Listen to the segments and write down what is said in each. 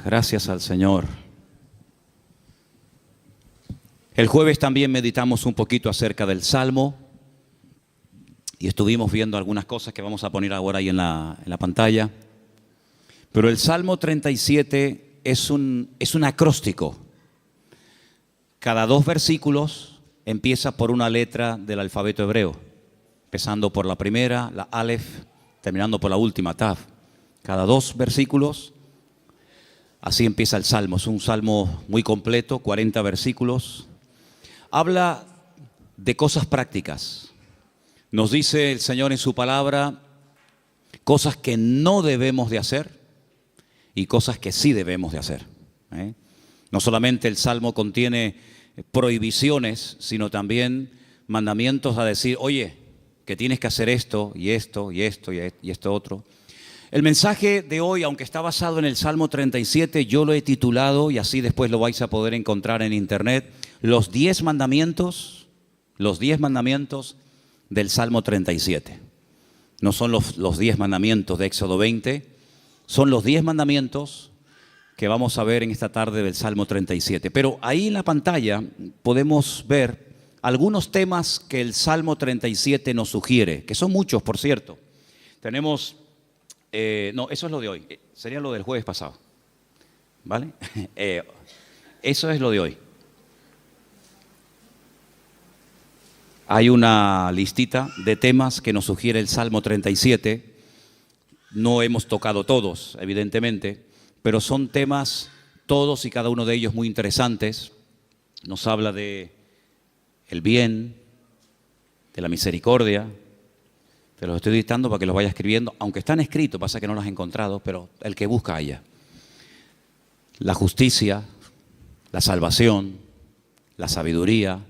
Gracias al Señor. El jueves también meditamos un poquito acerca del Salmo y estuvimos viendo algunas cosas que vamos a poner ahora ahí en la pantalla. Pero el Salmo 37 es un acróstico. Cada 2 versículos empieza por una letra del alfabeto hebreo, empezando por la primera, la Aleph, terminando por la última, Tav. Cada 2 versículos, así empieza el Salmo. Es un salmo muy completo, 40 versículos. Habla de cosas prácticas. Nos dice el Señor en su palabra cosas que no debemos de hacer y cosas que sí debemos de hacer. No solamente el Salmo contiene prohibiciones, sino también mandamientos a decir, oye, que tienes que hacer esto y esto y esto y esto otro. El mensaje de hoy, aunque está basado en el Salmo 37, yo lo he titulado, y así después lo vais a poder encontrar en internet, los 10 mandamientos del Salmo 37. No son los 10 mandamientos de Éxodo 20, son los 10 mandamientos que vamos a ver en esta tarde del Salmo 37. Pero ahí en la pantalla podemos ver algunos temas que el Salmo 37 nos sugiere, que son muchos, por cierto. Tenemos... no, eso es lo de hoy, sería lo del jueves pasado, ¿vale? Eso es lo de hoy. Hay una listita de temas que nos sugiere el Salmo 37, no hemos tocado todos, evidentemente, pero son temas, todos y cada uno de ellos muy interesantes. Nos habla de el bien, de la misericordia. Te los estoy dictando para que los vaya escribiendo, aunque están escritos, pasa que no los he encontrado, pero el que busca haya. La justicia, la salvación, la sabiduría,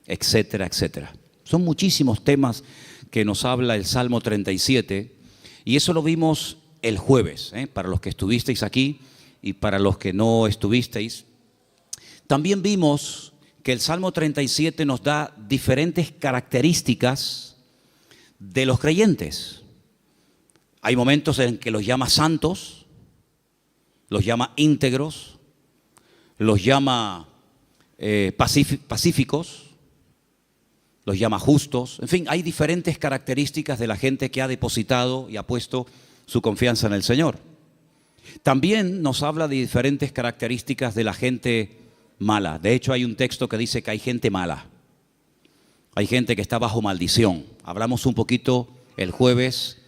etcétera, etcétera. Son muchísimos temas que nos habla el Salmo 37 y eso lo vimos el jueves, para los que estuvisteis aquí y para los que no estuvisteis. También vimos que el Salmo 37 nos da diferentes características de los creyentes. Hay momentos en que los llama santos, los llama íntegros, los llama pacíficos, los llama justos. En fin, hay diferentes características de la gente que ha depositado y ha puesto su confianza en el Señor. También nos habla de diferentes características de la gente mala. De hecho, hay un texto que dice que hay gente mala. Hay gente que está bajo maldición. Hablamos un poquito el jueves.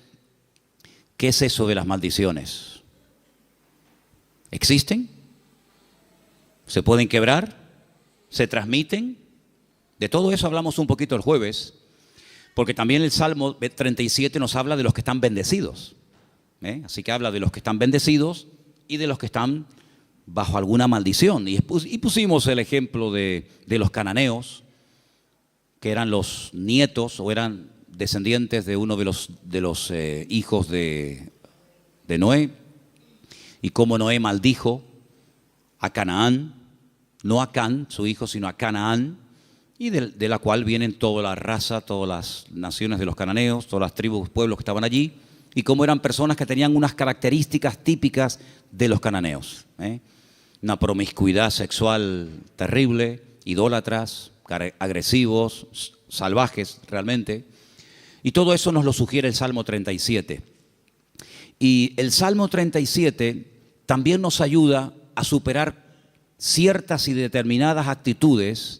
¿Qué es eso de las maldiciones? ¿Existen? ¿Se pueden quebrar? ¿Se transmiten? De todo eso hablamos un poquito el jueves, porque también el Salmo 37 nos habla de los que están bendecidos. Así que habla de los que están bendecidos y de los que están bajo alguna maldición. Y pusimos el ejemplo de los cananeos, que eran los nietos o eran descendientes de uno de los hijos de Noé, y cómo Noé maldijo a Canaán, no a Can, su hijo, sino a Canaán, y de la cual vienen toda la raza, todas las naciones de los cananeos, todas las tribus, pueblos que estaban allí, y cómo eran personas que tenían unas características típicas de los cananeos. Una promiscuidad sexual terrible, idólatras, agresivos, salvajes realmente. Y todo eso nos lo sugiere el Salmo 37. Y el Salmo 37 también nos ayuda a superar ciertas y determinadas actitudes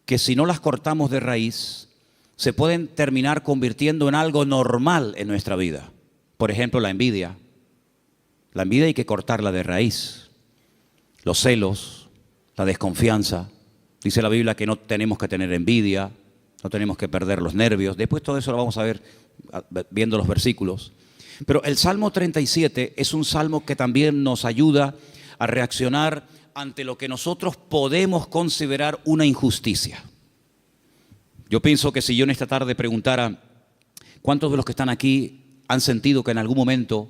que si no las cortamos de raíz, se pueden terminar convirtiendo en algo normal en nuestra vida. Por ejemplo, la envidia. La envidia hay que cortarla de raíz. Los celos, la desconfianza. Dice la Biblia que no tenemos que tener envidia, no tenemos que perder los nervios. Después todo eso lo vamos a ver viendo los versículos. Pero el Salmo 37 es un salmo que también nos ayuda a reaccionar ante lo que nosotros podemos considerar una injusticia. Yo pienso que si yo en esta tarde preguntara, ¿cuántos de los que están aquí han sentido que en algún momento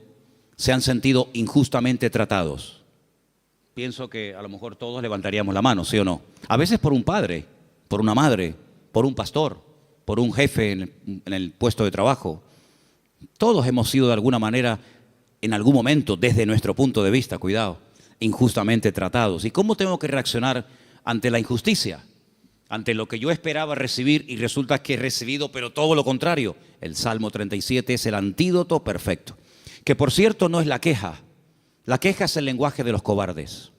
se han sentido injustamente tratados? Pienso que a lo mejor todos levantaríamos la mano, ¿sí o no? A veces por un padre, por una madre, por un pastor, por un jefe en el puesto de trabajo. Todos hemos sido de alguna manera, en algún momento, desde nuestro punto de vista, cuidado, injustamente tratados. ¿Y cómo tengo que reaccionar ante la injusticia? Ante lo que yo esperaba recibir y resulta que he recibido, pero todo lo contrario. El Salmo 37 es el antídoto perfecto. Que por cierto no es la queja. La queja es el lenguaje de los cobardes.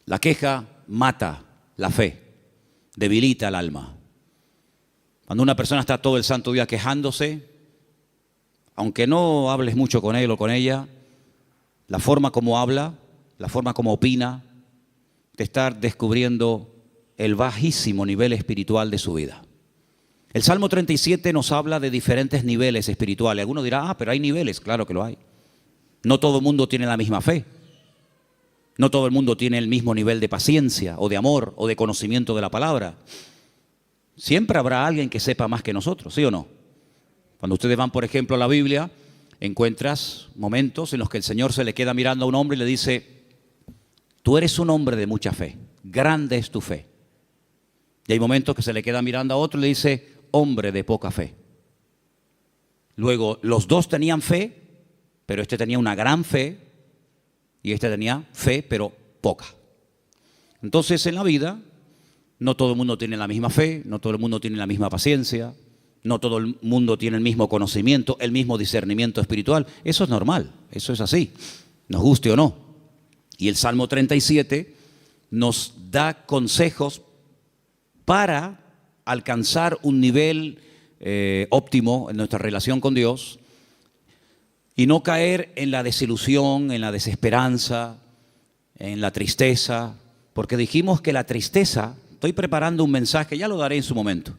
La queja mata la fe, debilita el alma. Cuando una persona está todo el santo día quejándose, aunque no hables mucho con él o con ella, la forma como habla, la forma como opina, te está descubriendo el bajísimo nivel espiritual de su vida. El Salmo 37 nos habla de diferentes niveles espirituales. Algunos dirán, pero hay niveles. Claro que lo hay. No todo el mundo tiene la misma fe. No todo el mundo tiene el mismo nivel de paciencia o de amor o de conocimiento de la palabra. Siempre habrá alguien que sepa más que nosotros, ¿sí o no? Cuando ustedes van, por ejemplo, a la Biblia, encuentras momentos en los que el Señor se le queda mirando a un hombre y le dice, tú eres un hombre de mucha fe, grande es tu fe. Y hay momentos que se le queda mirando a otro y le dice, hombre de poca fe. Luego, los dos tenían fe, pero este tenía una gran fe y este tenía fe, pero poca. Entonces, en la vida, no todo el mundo tiene la misma fe, no todo el mundo tiene la misma paciencia, no todo el mundo tiene el mismo conocimiento, el mismo discernimiento espiritual. Eso es normal, eso es así, nos guste o no. Y el Salmo 37 nos da consejos para alcanzar un nivel óptimo en nuestra relación con Dios y no caer en la desilusión, en la desesperanza, en la tristeza, porque dijimos que la tristeza, estoy preparando un mensaje, ya lo daré en su momento.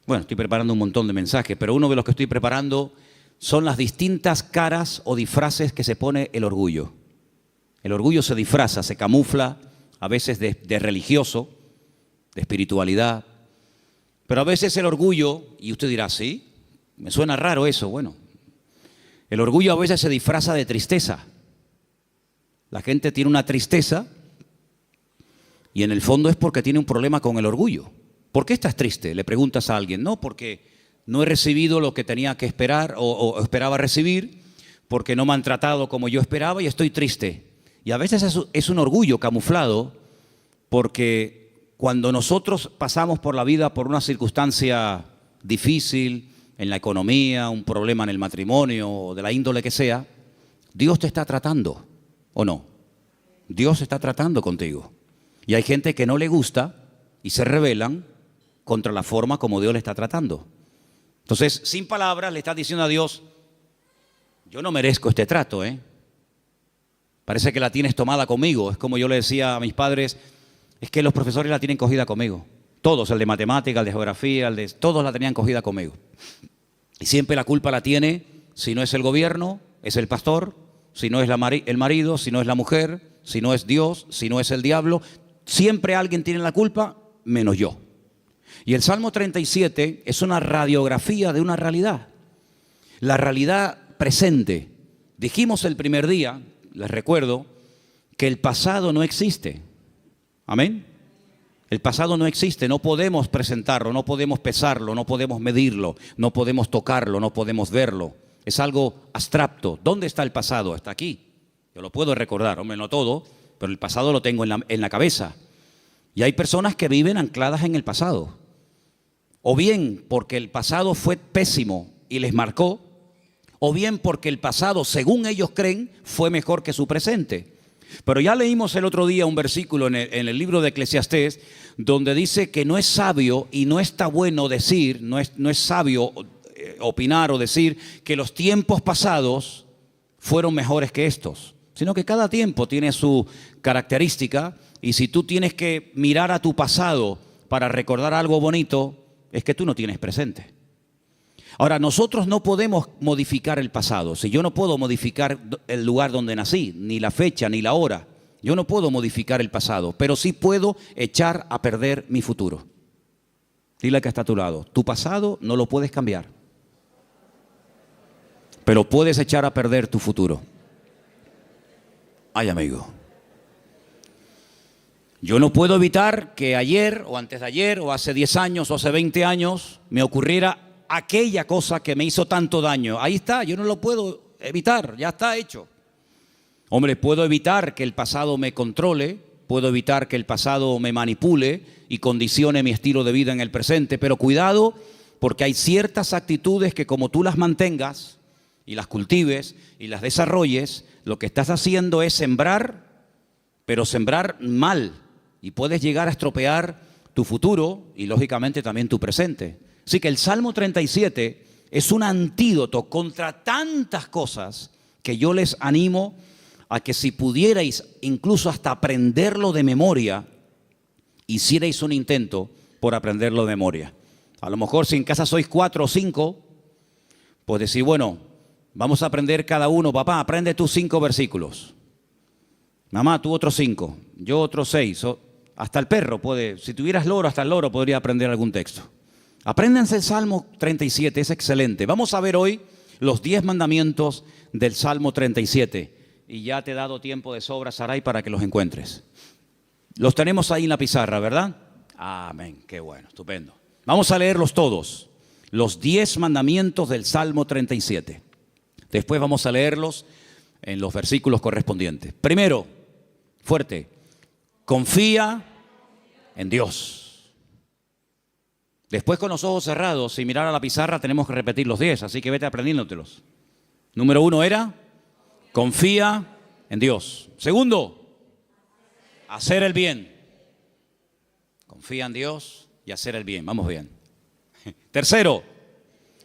Bueno, estoy preparando un montón de mensajes, pero uno de los que estoy preparando son las distintas caras o disfraces que se pone el orgullo. El orgullo se disfraza, se camufla, a veces de religioso, de espiritualidad, pero a veces el orgullo, y usted dirá, ¿sí? Me suena raro eso. Bueno, el orgullo a veces se disfraza de tristeza. La gente tiene una tristeza y en el fondo es porque tiene un problema con el orgullo. ¿Por qué estás triste? Le preguntas a alguien. No, porque no he recibido lo que tenía que esperar o esperaba recibir, porque no me han tratado como yo esperaba y estoy triste. Y a veces es un orgullo camuflado, porque cuando nosotros pasamos por la vida por una circunstancia difícil, en la economía, un problema en el matrimonio, o de la índole que sea, Dios te está tratando, ¿o no? Dios está tratando contigo. Y hay gente que no le gusta y se rebelan contra la forma como Dios le está tratando. Entonces, sin palabras, le estás diciendo a Dios, yo no merezco este trato, Parece que la tienes tomada conmigo. Es como yo le decía a mis padres, es que los profesores la tienen cogida conmigo. Todos, el de matemática, el de geografía, todos la tenían cogida conmigo. Y siempre la culpa la tiene, si no es el gobierno, es el pastor, si no es el marido, si no es la mujer, si no es Dios, si no es el diablo. Siempre alguien tiene la culpa, menos yo. Y el Salmo 37 es una radiografía de una realidad. La realidad presente. Dijimos el primer día, les recuerdo, que el pasado no existe. Amén. El pasado no existe, no podemos presentarlo, no podemos pesarlo, no podemos medirlo, no podemos tocarlo, no podemos verlo. Es algo abstracto. ¿Dónde está el pasado? Está aquí. Yo lo puedo recordar, hombre, no todo, pero el pasado lo tengo en la cabeza. Y hay personas que viven ancladas en el pasado. O bien porque el pasado fue pésimo y les marcó, o bien porque el pasado, según ellos creen, fue mejor que su presente. Pero ya leímos el otro día un versículo en el libro de Eclesiastés donde dice que no es sabio y no está bueno decir, no es sabio opinar o decir que los tiempos pasados fueron mejores que estos, sino que cada tiempo tiene su característica y si tú tienes que mirar a tu pasado para recordar algo bonito, es que tú no tienes presente. Ahora, nosotros no podemos modificar el pasado. Si yo no puedo modificar el lugar donde nací, ni la fecha, ni la hora, yo no puedo modificar el pasado, pero sí puedo echar a perder mi futuro. Dile que está a tu lado, tu pasado no lo puedes cambiar, pero puedes echar a perder tu futuro. Ay, amigo. Yo no puedo evitar que ayer, o antes de ayer, o hace 10 años, o hace 20 años, me ocurriera aquella cosa que me hizo tanto daño. Ahí está, yo no lo puedo evitar, ya está hecho. Hombre, puedo evitar que el pasado me controle, puedo evitar que el pasado me manipule y condicione mi estilo de vida en el presente, pero cuidado, porque hay ciertas actitudes que como tú las mantengas y las cultives y las desarrolles, lo que estás haciendo es sembrar, pero sembrar mal, y puedes llegar a estropear tu futuro y lógicamente también tu presente. Así que el Salmo 37 es un antídoto contra tantas cosas que yo les animo a que si pudierais incluso hasta aprenderlo de memoria, hicierais un intento por aprenderlo de memoria. A lo mejor si en casa sois 4 o 5, pues decir, bueno, vamos a aprender cada uno. Papá, aprende tus 5 versículos. Mamá, tú otros 5, yo otros 6. Hasta el perro puede, si tuvieras loro, hasta el loro podría aprender algún texto. Apréndanse el Salmo 37, es excelente. Vamos a ver hoy los 10 mandamientos del Salmo 37. Y ya te he dado tiempo de sobra, Saray, para que los encuentres. Los tenemos ahí en la pizarra, ¿verdad? Amén, qué bueno, estupendo. Vamos a leerlos todos, los 10 mandamientos del Salmo 37. Después vamos a leerlos en los versículos correspondientes. Primero, fuerte, confía en Dios. Después, con los ojos cerrados, sin mirar a la pizarra, tenemos que repetir los 10, así que vete aprendiéndotelos. Número 1 era, confía en Dios. Segundo, hacer el bien. Confía en Dios y hacer el bien. Vamos bien. Tercero,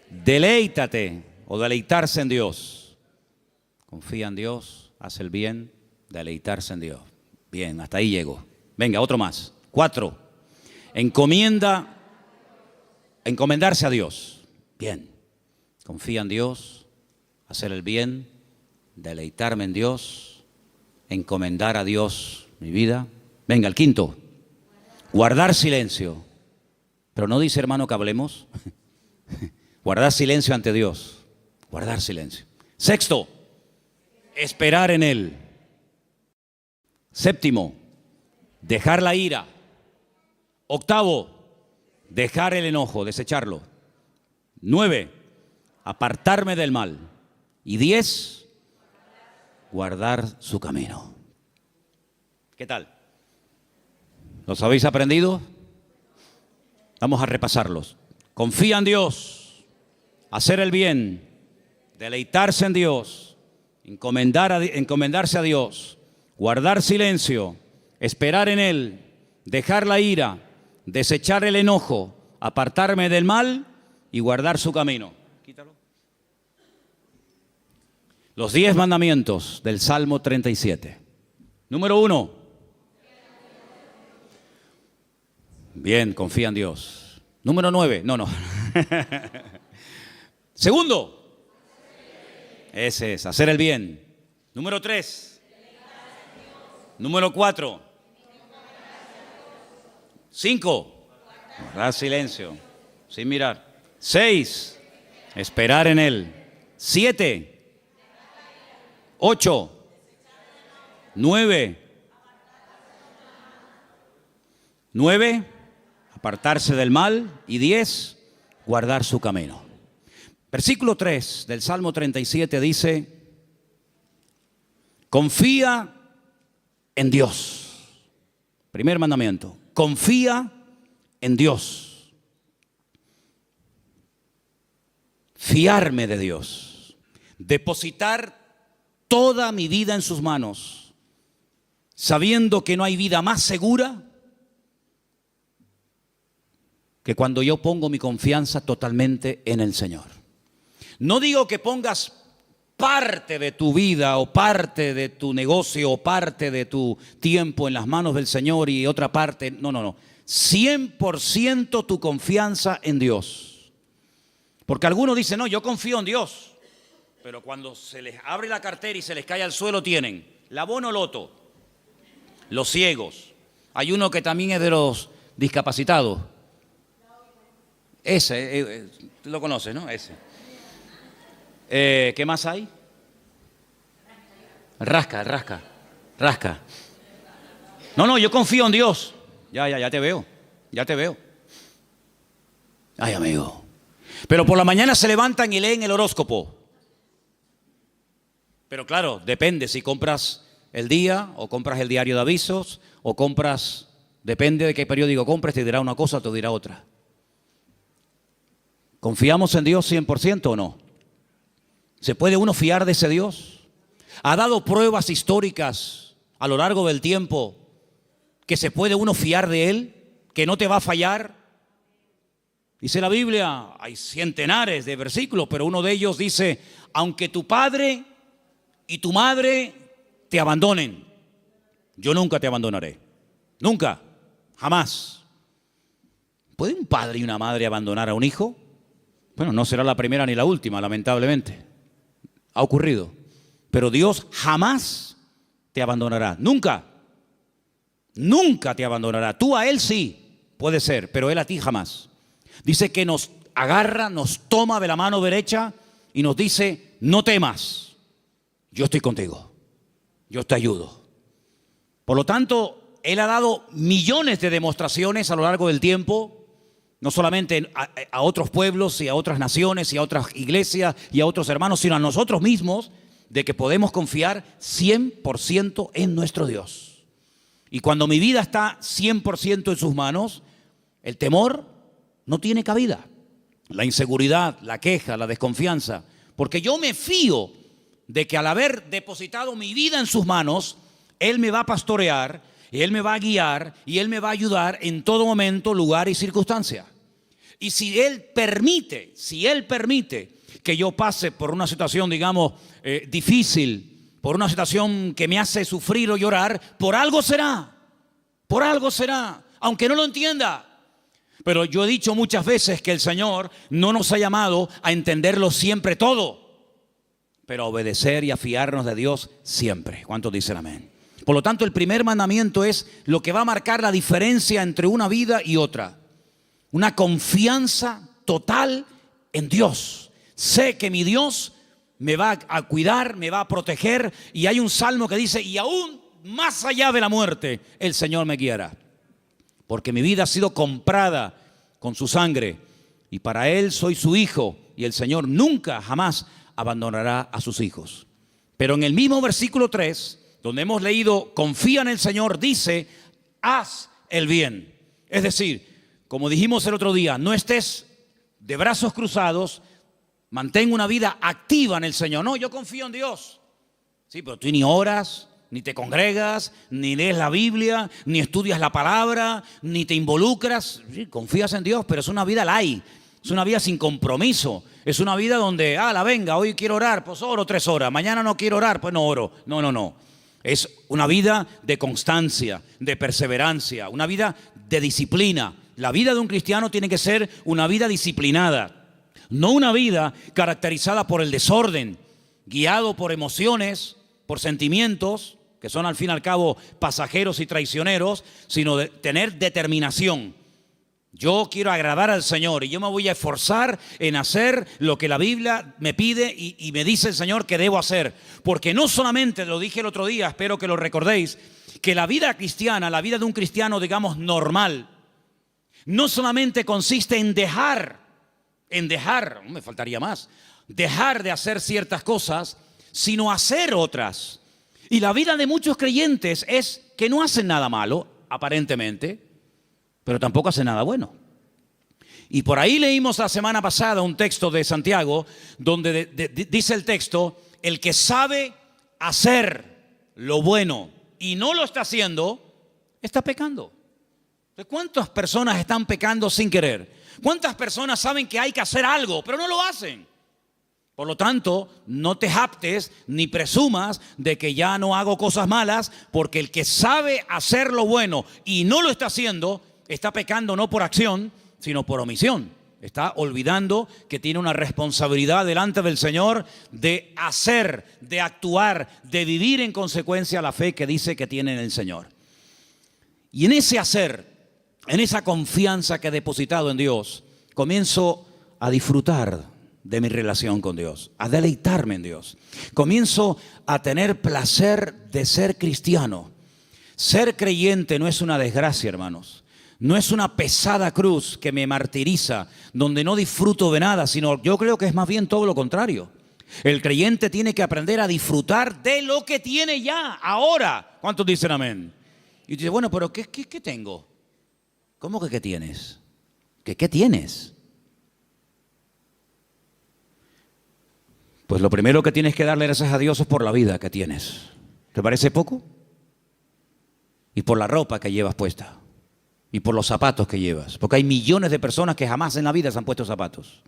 deleítate o deleitarse en Dios. Confía en Dios, haz el bien, deleitarse en Dios. Bien, hasta ahí llego. Venga, otro más. 4, encomendarse a Dios. Bien, confía en Dios, hacer el bien, deleitarme en Dios, encomendar a Dios mi vida. Venga, el 5, guardar silencio. Pero no dice, hermano, que hablemos. Guardar silencio ante Dios. Guardar silencio. 6, esperar en Él. 7, dejar la ira. 8, dejar el enojo, desecharlo. 9, apartarme del mal. Y 10, guardar su camino. ¿Qué tal? ¿Los habéis aprendido? Vamos a repasarlos. Confía en Dios, hacer el bien, deleitarse en Dios, encomendarse a Dios, guardar silencio, esperar en Él, dejar la ira, desechar el enojo, apartarme del mal y guardar su camino. Quítalo. Los 10 mandamientos del Salmo 37. Número 1. Bien, confía en Dios. Número 9. No. Segundo. Ese es, hacer el bien. Número 3. Número 4. 5. Guardar silencio, sin mirar. 6. Esperar en Él. 7. 8. 9. 9. Apartarse del mal. Y 10. Guardar su camino. Versículo 3 del Salmo 37 dice, confía en Dios. Primer mandamiento, confía en Dios. Fiarme de Dios. Depositar toda mi vida en sus manos, sabiendo que no hay vida más segura que cuando yo pongo mi confianza totalmente en el Señor. No digo que pongas parte de tu vida o parte de tu negocio o parte de tu tiempo en las manos del Señor y otra parte, no. 100% tu confianza en Dios. Porque algunos dicen, no, yo confío en Dios. Pero cuando se les abre la cartera y se les cae al suelo tienen la Bonoloto, los ciegos. Hay uno que también es de los discapacitados. Ese, tú lo conoces, ¿no? Ese. ¿Qué más hay? Rasca. No, yo confío en Dios. Ya te veo. Ay, amigo. Pero por la mañana se levantan y leen el horóscopo. Pero claro, depende si compras el día o compras el diario de avisos o compras, depende de qué periódico compres, te dirá una cosa o te dirá otra. ¿Confiamos en Dios 100% o no? ¿Se puede uno fiar de ese Dios? ¿Ha dado pruebas históricas a lo largo del tiempo que se puede uno fiar de Él? ¿Que no te va a fallar? Dice la Biblia, hay centenares de versículos, pero uno de ellos dice, aunque tu padre y tu madre te abandonen, yo nunca te abandonaré. Nunca, jamás. ¿Puede un padre y una madre abandonar a un hijo? Bueno, no será la primera ni la última, lamentablemente. Ha ocurrido. Pero Dios jamás te abandonará. Nunca. Nunca te abandonará. Tú a Él sí, puede ser, pero Él a ti jamás. Dice que nos agarra, nos toma de la mano derecha y nos dice, no temas, yo estoy contigo, yo te ayudo. Por lo tanto, Él ha dado millones de demostraciones a lo largo del tiempo, no solamente a otros pueblos y a otras naciones y a otras iglesias y a otros hermanos, sino a nosotros mismos, de que podemos confiar 100% en nuestro Dios. Y cuando mi vida está 100% en sus manos, el temor no tiene cabida. La inseguridad, la queja, la desconfianza. Porque yo me fío de que al haber depositado mi vida en sus manos, Él me va a pastorear, Él me va a guiar y Él me va a ayudar en todo momento, lugar y circunstancia. Y si Él permite que yo pase por una situación, digamos, difícil, por una situación que me hace sufrir o llorar, por algo será, aunque no lo entienda. Pero yo he dicho muchas veces que el Señor no nos ha llamado a entenderlo siempre todo, pero a obedecer y a fiarnos de Dios siempre. ¿Cuántos dicen amén? Por lo tanto, el primer mandamiento es lo que va a marcar la diferencia entre una vida y otra. Una confianza total en Dios. Sé que mi Dios me va a cuidar, me va a proteger. Y hay un salmo que dice, y aún más allá de la muerte, el Señor me guiará. Porque mi vida ha sido comprada con su sangre. Y para Él soy su hijo. Y el Señor nunca, jamás abandonará a sus hijos. Pero en el mismo versículo 3, donde hemos leído, confía en el Señor, dice, haz el bien. Es decir, como dijimos el otro día, no estés de brazos cruzados, mantén una vida activa en el Señor. No, yo confío en Dios. Sí, pero tú ni oras, ni te congregas, ni lees la Biblia, ni estudias la palabra, ni te involucras. Sí, confías en Dios, pero es una vida light. Es una vida sin compromiso. Es una vida donde, venga, hoy quiero orar, pues oro 3 horas. Mañana no quiero orar, pues no oro. No. Es una vida de constancia, de perseverancia, una vida de disciplina. La vida de un cristiano tiene que ser una vida disciplinada, no una vida caracterizada por el desorden, guiado por emociones, por sentimientos, que son al fin y al cabo pasajeros y traicioneros, sino de tener determinación. Yo quiero agradar al Señor y yo me voy a esforzar en hacer lo que la Biblia me pide y me dice el Señor que debo hacer. Porque no solamente, lo dije el otro día, espero que lo recordéis, que la vida cristiana, la vida de un cristiano, digamos, normal, no solamente consiste en dejar, me faltaría más, dejar de hacer ciertas cosas, sino hacer otras. Y la vida de muchos creyentes es que no hacen nada malo, aparentemente, pero tampoco hacen nada bueno. Y por ahí leímos la semana pasada un texto de Santiago, donde dice el texto, el que sabe hacer lo bueno y no lo está haciendo, está pecando. ¿Cuántas personas están pecando sin querer? ¿Cuántas personas saben que hay que hacer algo, pero no lo hacen? Por lo tanto, no te jactes ni presumas de que ya no hago cosas malas, porque el que sabe hacer lo bueno y no lo está haciendo, está pecando no por acción, sino por omisión. Está olvidando que tiene una responsabilidad delante del Señor de hacer, de actuar, de vivir en consecuencia la fe que dice que tiene en el Señor. Y en ese hacer, en esa confianza que he depositado en Dios, comienzo a disfrutar de mi relación con Dios, a deleitarme en Dios. Comienzo a tener placer de ser cristiano. Ser creyente no es una desgracia, hermanos. No es una pesada cruz que me martiriza, donde no disfruto de nada, sino yo creo que es más bien todo lo contrario. El creyente tiene que aprender a disfrutar de lo que tiene ya, ahora. ¿Cuántos dicen amén? Y dice, bueno, pero ¿qué tengo? ¿Cómo que qué tienes? ¿Qué tienes? Pues lo primero que tienes que darle gracias a Dios es por la vida que tienes. ¿Te parece poco? Y por la ropa que llevas puesta. Y por los zapatos que llevas. Porque hay millones de personas que jamás en la vida se han puesto zapatos.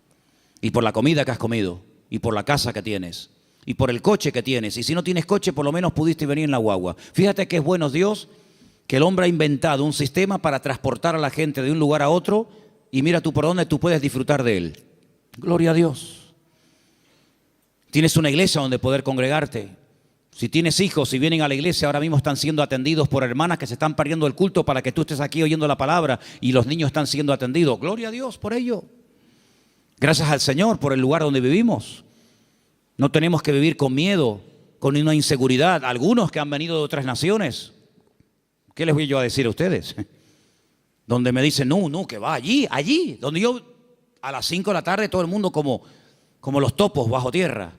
Y por la comida que has comido. Y por la casa que tienes. Y por el coche que tienes. Y si no tienes coche, por lo menos pudiste venir en la guagua. Fíjate que es bueno Dios que el hombre ha inventado un sistema para transportar a la gente de un lugar a otro. Y mira tú por dónde tú puedes disfrutar de él. Gloria a Dios. Tienes una iglesia donde poder congregarte. Si tienes hijos, si vienen a la iglesia, ahora mismo están siendo atendidos por hermanas que se están perdiendo el culto para que tú estés aquí oyendo la palabra y los niños están siendo atendidos. Gloria a Dios por ello. Gracias al Señor por el lugar donde vivimos. No tenemos que vivir con miedo, con una inseguridad. Algunos que han venido de otras naciones, ¿qué les voy yo a decir a ustedes? Donde me dicen, no, que va allí, donde yo a las 5 de la tarde todo el mundo como los topos bajo tierra.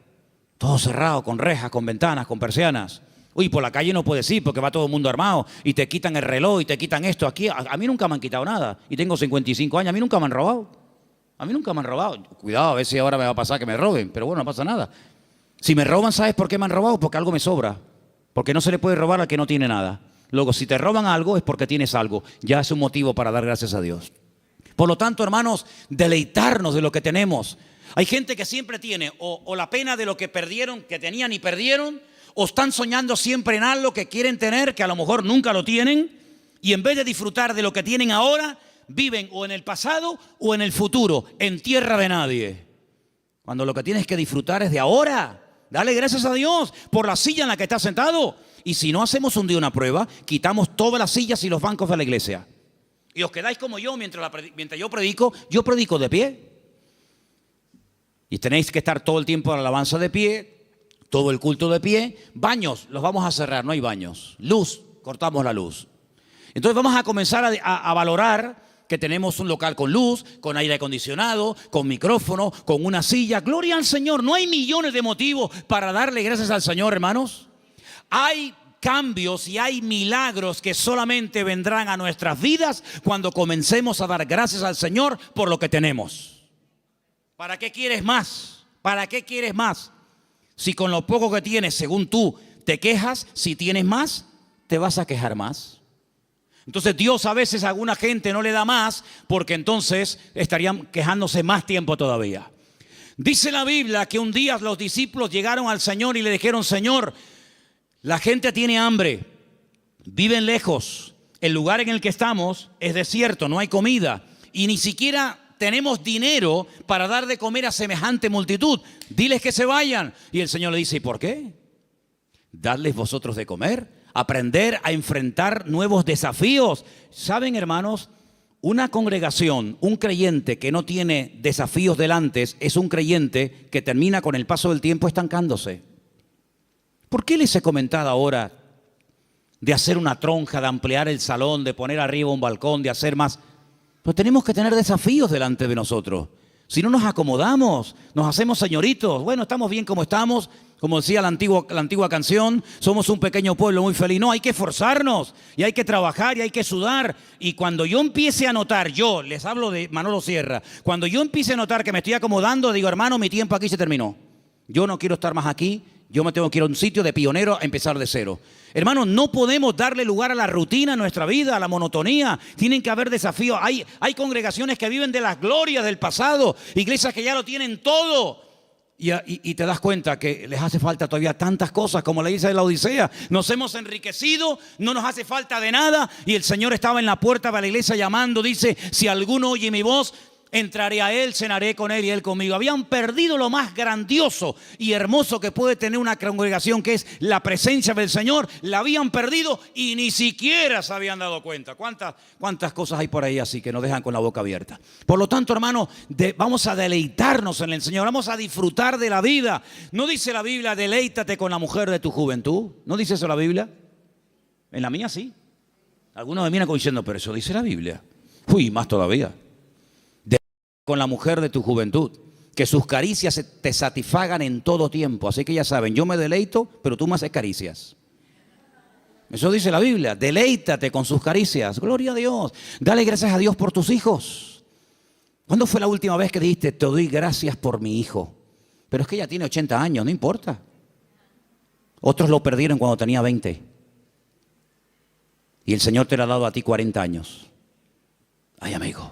Todo cerrado, con rejas, con ventanas, con persianas. Uy, por la calle no puedes ir porque va todo el mundo armado y te quitan el reloj y te quitan esto. Aquí a mí nunca me han quitado nada y tengo 55 años, a mí nunca me han robado. A mí nunca me han robado. Cuidado, a ver si ahora me va a pasar que me roben, pero bueno, no pasa nada. Si me roban, ¿sabes por qué me han robado? Porque algo me sobra. Porque no se le puede robar al que no tiene nada. Luego, si te roban algo es porque tienes algo. Ya es un motivo para dar gracias a Dios. Por lo tanto, hermanos, deleitarnos de lo que tenemos. Hay gente que siempre tiene o la pena de lo que perdieron, que tenían y perdieron, o están soñando siempre en algo que quieren tener, que a lo mejor nunca lo tienen, y en vez de disfrutar de lo que tienen ahora, viven o en el pasado o en el futuro, en tierra de nadie. Cuando lo que tienes que disfrutar es de ahora. Dale gracias a Dios por la silla en la que estás sentado. Y si no hacemos un día una prueba, quitamos todas las sillas y los bancos de la iglesia. Y os quedáis como yo mientras yo predico de pie. Y tenéis que estar todo el tiempo en la alabanza de pie, todo el culto de pie. Baños, los vamos a cerrar, no hay baños. Luz, cortamos la luz. Entonces vamos a comenzar a valorar que tenemos un local con luz, con aire acondicionado, con micrófono, con una silla. Gloria al Señor, no hay millones de motivos para darle gracias al Señor, hermanos. Hay cambios y hay milagros que solamente vendrán a nuestras vidas cuando comencemos a dar gracias al Señor por lo que tenemos. ¿Para qué quieres más? ¿Para qué quieres más? Si con lo poco que tienes, según tú, te quejas, si tienes más, te vas a quejar más. Entonces Dios a veces a alguna gente no le da más porque entonces estarían quejándose más tiempo todavía. Dice la Biblia que un día los discípulos llegaron al Señor y le dijeron, Señor, la gente tiene hambre, viven lejos, el lugar en el que estamos es desierto, no hay comida y ni siquiera tenemos dinero para dar de comer a semejante multitud. Diles que se vayan. Y el Señor le dice, ¿y por qué? Dadles vosotros de comer, aprender a enfrentar nuevos desafíos. ¿Saben, hermanos? Una congregación, un creyente que no tiene desafíos delante es un creyente que termina con el paso del tiempo estancándose. ¿Por qué les he comentado ahora de hacer una tronja, de ampliar el salón, de poner arriba un balcón, de hacer más? Pues tenemos que tener desafíos delante de nosotros. Si no nos acomodamos, nos hacemos señoritos. Bueno, estamos bien como estamos, como decía la antigua canción, somos un pequeño pueblo muy feliz. No, hay que esforzarnos y hay que trabajar y hay que sudar. Y cuando yo empiece a notar, yo les hablo de Manolo Sierra, cuando yo empiece a notar que me estoy acomodando, digo, hermano, mi tiempo aquí se terminó. Yo no quiero estar más aquí. Yo me tengo que ir a un sitio de pionero a empezar de cero. Hermanos, no podemos darle lugar a la rutina en nuestra vida, a la monotonía. Tienen que haber desafíos. Hay congregaciones que viven de las glorias del pasado, iglesias que ya lo tienen todo. Y te das cuenta que les hace falta todavía tantas cosas como la iglesia de la Odisea. Nos hemos enriquecido, no nos hace falta de nada. Y el Señor estaba en la puerta de la iglesia llamando, dice, si alguno oye mi voz, entraré a él, cenaré con él y él conmigo. Habían perdido lo más grandioso y hermoso que puede tener una congregación, que es la presencia del Señor. La habían perdido y ni siquiera se habían dado cuenta. ¿Cuántas cosas hay por ahí así que nos dejan con la boca abierta? Por lo tanto, hermano, vamos a deleitarnos en el Señor. Vamos a disfrutar de la vida. ¿No dice la Biblia, deleítate con la mujer de tu juventud? ¿No dice eso la Biblia? En la mía sí. Algunos me miran como diciendo, pero eso dice la Biblia. Uy, más todavía. Con la mujer de tu juventud. Que sus caricias te satisfagan en todo tiempo. Así que ya saben, yo me deleito, pero tú me haces caricias. Eso dice la Biblia, deleítate con sus caricias. Gloria a Dios. Dale gracias a Dios por tus hijos. ¿Cuándo fue la última vez que dijiste, te doy gracias por mi hijo? Pero es que ella tiene 80 años, no importa. Otros lo perdieron cuando tenía 20. Y el Señor te lo ha dado a ti 40 años. Ay, amigo.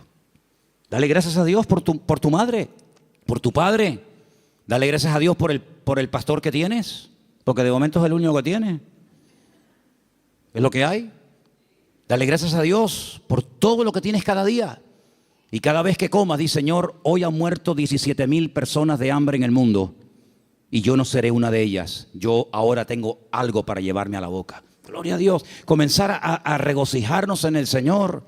Dale gracias a Dios por tu madre, por tu padre. Dale gracias a Dios por el pastor que tienes. Porque de momento es el único que tiene. Es lo que hay. Dale gracias a Dios por todo lo que tienes cada día. Y cada vez que comas, di, Señor, hoy han muerto 17,000 personas de hambre en el mundo. Y yo no seré una de ellas. Yo ahora tengo algo para llevarme a la boca. Gloria a Dios. Comenzar a regocijarnos en el Señor.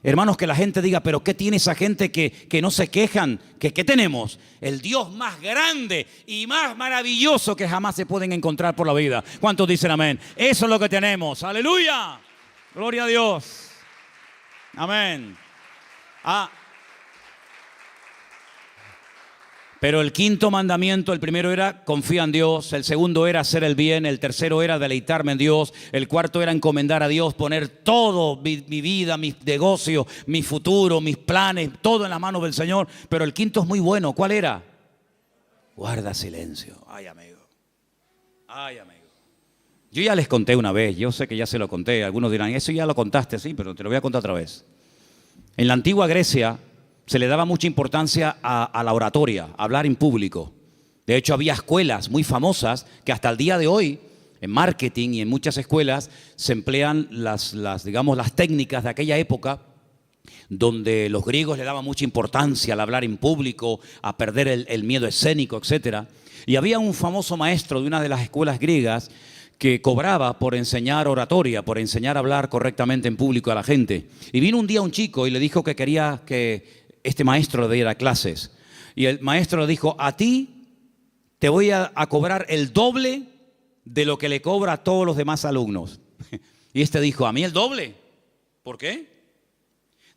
Hermanos, que la gente diga, pero ¿qué tiene esa gente que no se quejan? ¿Qué tenemos? El Dios más grande y más maravilloso que jamás se pueden encontrar por la vida. ¿Cuántos dicen amén? Eso es lo que tenemos. ¡Aleluya! Gloria a Dios. Amén. Pero el quinto mandamiento, el primero era confía en Dios, el segundo era hacer el bien, el tercero era deleitarme en Dios, el cuarto era encomendar a Dios, poner todo, mi vida, mis negocios, mi futuro, mis planes, todo en las manos del Señor. Pero el quinto es muy bueno. ¿Cuál era? Guarda silencio. Ay, amigo. Ay, amigo. Yo ya les conté una vez, yo sé que ya se lo conté. Algunos dirán, eso ya lo contaste, sí, pero te lo voy a contar otra vez. En la antigua Grecia se le daba mucha importancia a la oratoria, a hablar en público. De hecho, había escuelas muy famosas que hasta el día de hoy, en marketing y en muchas escuelas, se emplean las técnicas de aquella época, donde los griegos le daban mucha importancia al hablar en público, a perder el miedo escénico, etc. Y había un famoso maestro de una de las escuelas griegas que cobraba por enseñar oratoria, por enseñar a hablar correctamente en público a la gente. Y vino un día un chico y le dijo que quería que este maestro le diera clases. Y el maestro le dijo, a ti te voy a cobrar el doble de lo que le cobra a todos los demás alumnos. Y este dijo, ¿a mí el doble? ¿Por qué?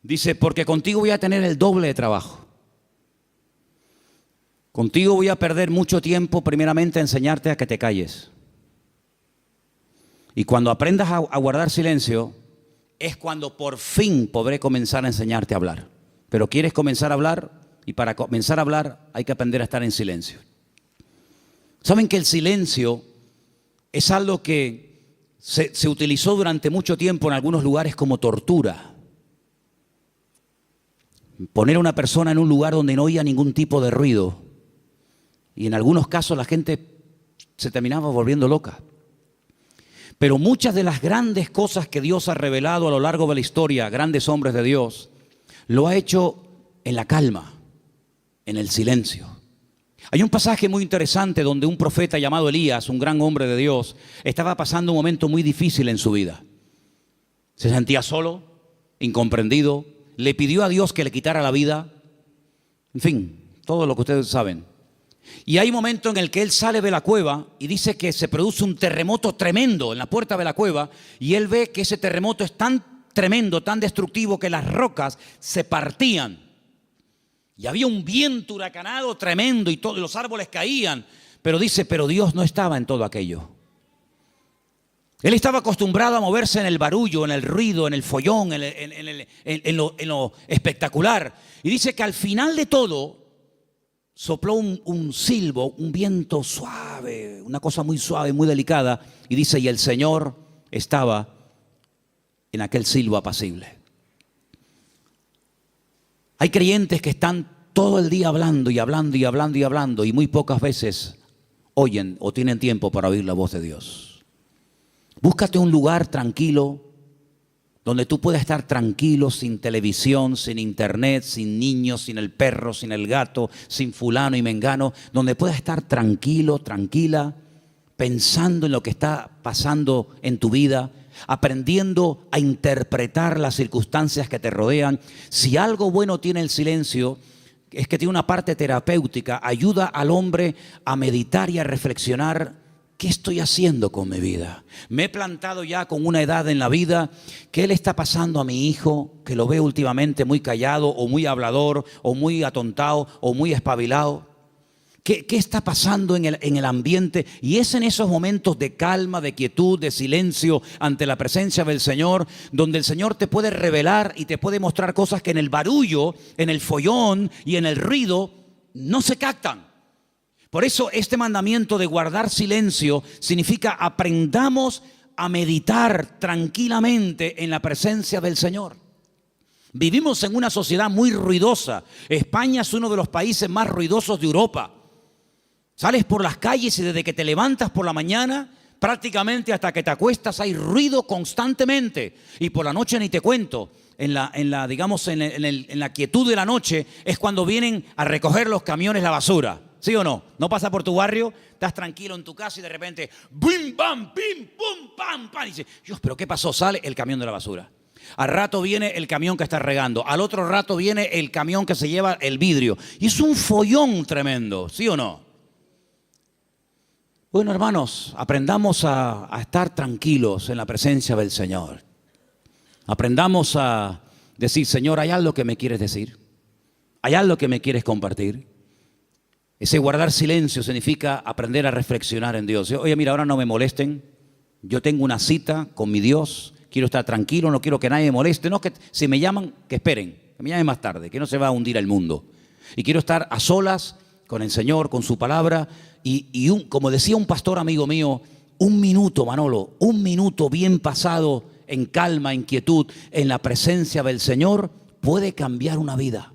Dice, porque contigo voy a tener el doble de trabajo. Contigo voy a perder mucho tiempo, primeramente, a enseñarte a que te calles. Y cuando aprendas a guardar silencio, es cuando por fin podré comenzar a enseñarte a hablar. Pero quieres comenzar a hablar, y para comenzar a hablar hay que aprender a estar en silencio. ¿Saben que el silencio es algo que se utilizó durante mucho tiempo en algunos lugares como tortura? Poner a una persona en un lugar donde no oía ningún tipo de ruido. Y en algunos casos la gente se terminaba volviendo loca. Pero muchas de las grandes cosas que Dios ha revelado a lo largo de la historia, grandes hombres de Dios, lo ha hecho en la calma, en el silencio. Hay un pasaje muy interesante donde un profeta llamado Elías, un gran hombre de Dios, estaba pasando un momento muy difícil en su vida. Se sentía solo, incomprendido, le pidió a Dios que le quitara la vida. En fin, todo lo que ustedes saben. Y hay un momento en el que él sale de la cueva y dice que se produce un terremoto tremendo en la puerta de la cueva, y él ve que ese terremoto es tan tremendo, tan destructivo, que las rocas se partían. Y había un viento huracanado tremendo y todos los árboles caían. Pero dice, pero Dios no estaba en todo aquello. Él estaba acostumbrado a moverse en el barullo, en el ruido, en el follón, en lo espectacular. Y dice que al final de todo sopló un silbo, un viento suave, una cosa muy suave, muy delicada. Y dice, y el Señor estaba en aquel silbo apacible. Hay creyentes que están todo el día hablando y hablando y hablando y hablando, y muy pocas veces oyen o tienen tiempo para oír la voz de Dios. Búscate un lugar tranquilo, donde tú puedas estar tranquilo, sin televisión, sin internet, sin niños, sin el perro, sin el gato, sin fulano y mengano, donde puedas estar tranquilo, tranquila, pensando en lo que está pasando en tu vida, aprendiendo a interpretar las circunstancias que te rodean. Si algo bueno tiene el silencio, es que tiene una parte terapéutica, ayuda al hombre a meditar y a reflexionar ¿qué estoy haciendo con mi vida? Me he plantado ya con una edad en la vida. ¿Qué le está pasando a mi hijo que lo veo últimamente muy callado o muy hablador o muy atontado o muy espabilado? ¿Qué está pasando en el ambiente? Y es en esos momentos de calma, de quietud, de silencio ante la presencia del Señor, donde el Señor te puede revelar y te puede mostrar cosas que en el barullo, en el follón y en el ruido no se captan. Por eso este mandamiento de guardar silencio significa aprendamos a meditar tranquilamente en la presencia del Señor. Vivimos en una sociedad muy ruidosa. España es uno de los países más ruidosos de Europa. Sales por las calles y desde que te levantas por la mañana, prácticamente hasta que te acuestas hay ruido constantemente. Y por la noche ni te cuento. En la quietud de la noche es cuando vienen a recoger los camiones la basura. ¿Sí o no? No pasa por tu barrio, estás tranquilo en tu casa y de repente ¡bim, bam, pim, pum, pam, pam! Y dices, Dios, ¿pero qué pasó? Sale el camión de la basura. Al rato viene el camión que está regando. Al otro rato viene el camión que se lleva el vidrio. Y es un follón tremendo, ¿sí o no? Bueno, hermanos, aprendamos a estar tranquilos en la presencia del Señor. Aprendamos a decir, Señor, ¿hay algo que me quieres decir? ¿Hay algo que me quieres compartir? Ese guardar silencio significa aprender a reflexionar en Dios. Oye, mira, ahora no me molesten. Yo tengo una cita con mi Dios. Quiero estar tranquilo, no quiero que nadie me moleste. No, que si me llaman, que esperen. Que me llamen más tarde, que no se va a hundir el mundo. Y quiero estar a solas con el Señor, con su palabra. Como decía un pastor amigo mío, un minuto, Manolo, un minuto bien pasado en calma, en quietud, en la presencia del Señor, puede cambiar una vida.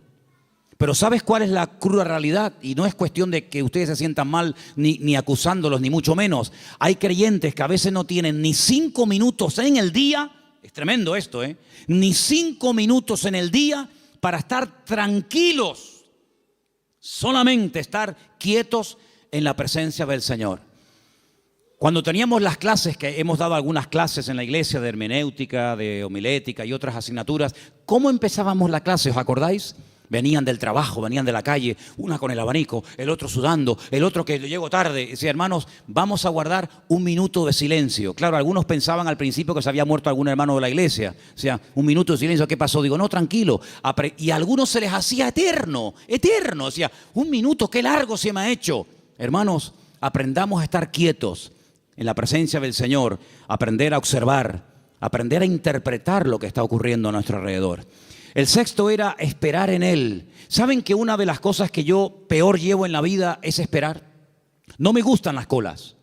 Pero ¿sabes cuál es la cruda realidad? Y no es cuestión de que ustedes se sientan mal ni acusándolos, ni mucho menos. Hay creyentes que a veces no tienen ni 5 minutos en el día, es tremendo esto, ni 5 minutos en el día para estar tranquilos, solamente estar quietos en la presencia del Señor. Cuando teníamos las clases, que hemos dado algunas clases en la iglesia de hermenéutica, de homilética y otras asignaturas, ¿cómo empezábamos la clase? ¿Os acordáis? Venían del trabajo, venían de la calle, una con el abanico, el otro sudando, el otro que llegó tarde. Decía, hermanos, vamos a guardar un minuto de silencio. Claro, algunos pensaban al principio que se había muerto algún hermano de la iglesia. O sea, un minuto de silencio, ¿qué pasó? Digo, no, tranquilo. Y a algunos se les hacía eterno, eterno. O sea, un minuto, qué largo se me ha hecho. Hermanos, aprendamos a estar quietos en la presencia del Señor, aprender a observar, aprender a interpretar lo que está ocurriendo a nuestro alrededor. El sexto era esperar en Él. ¿Saben que una de las cosas que yo peor llevo en la vida es esperar? No me gustan las colas.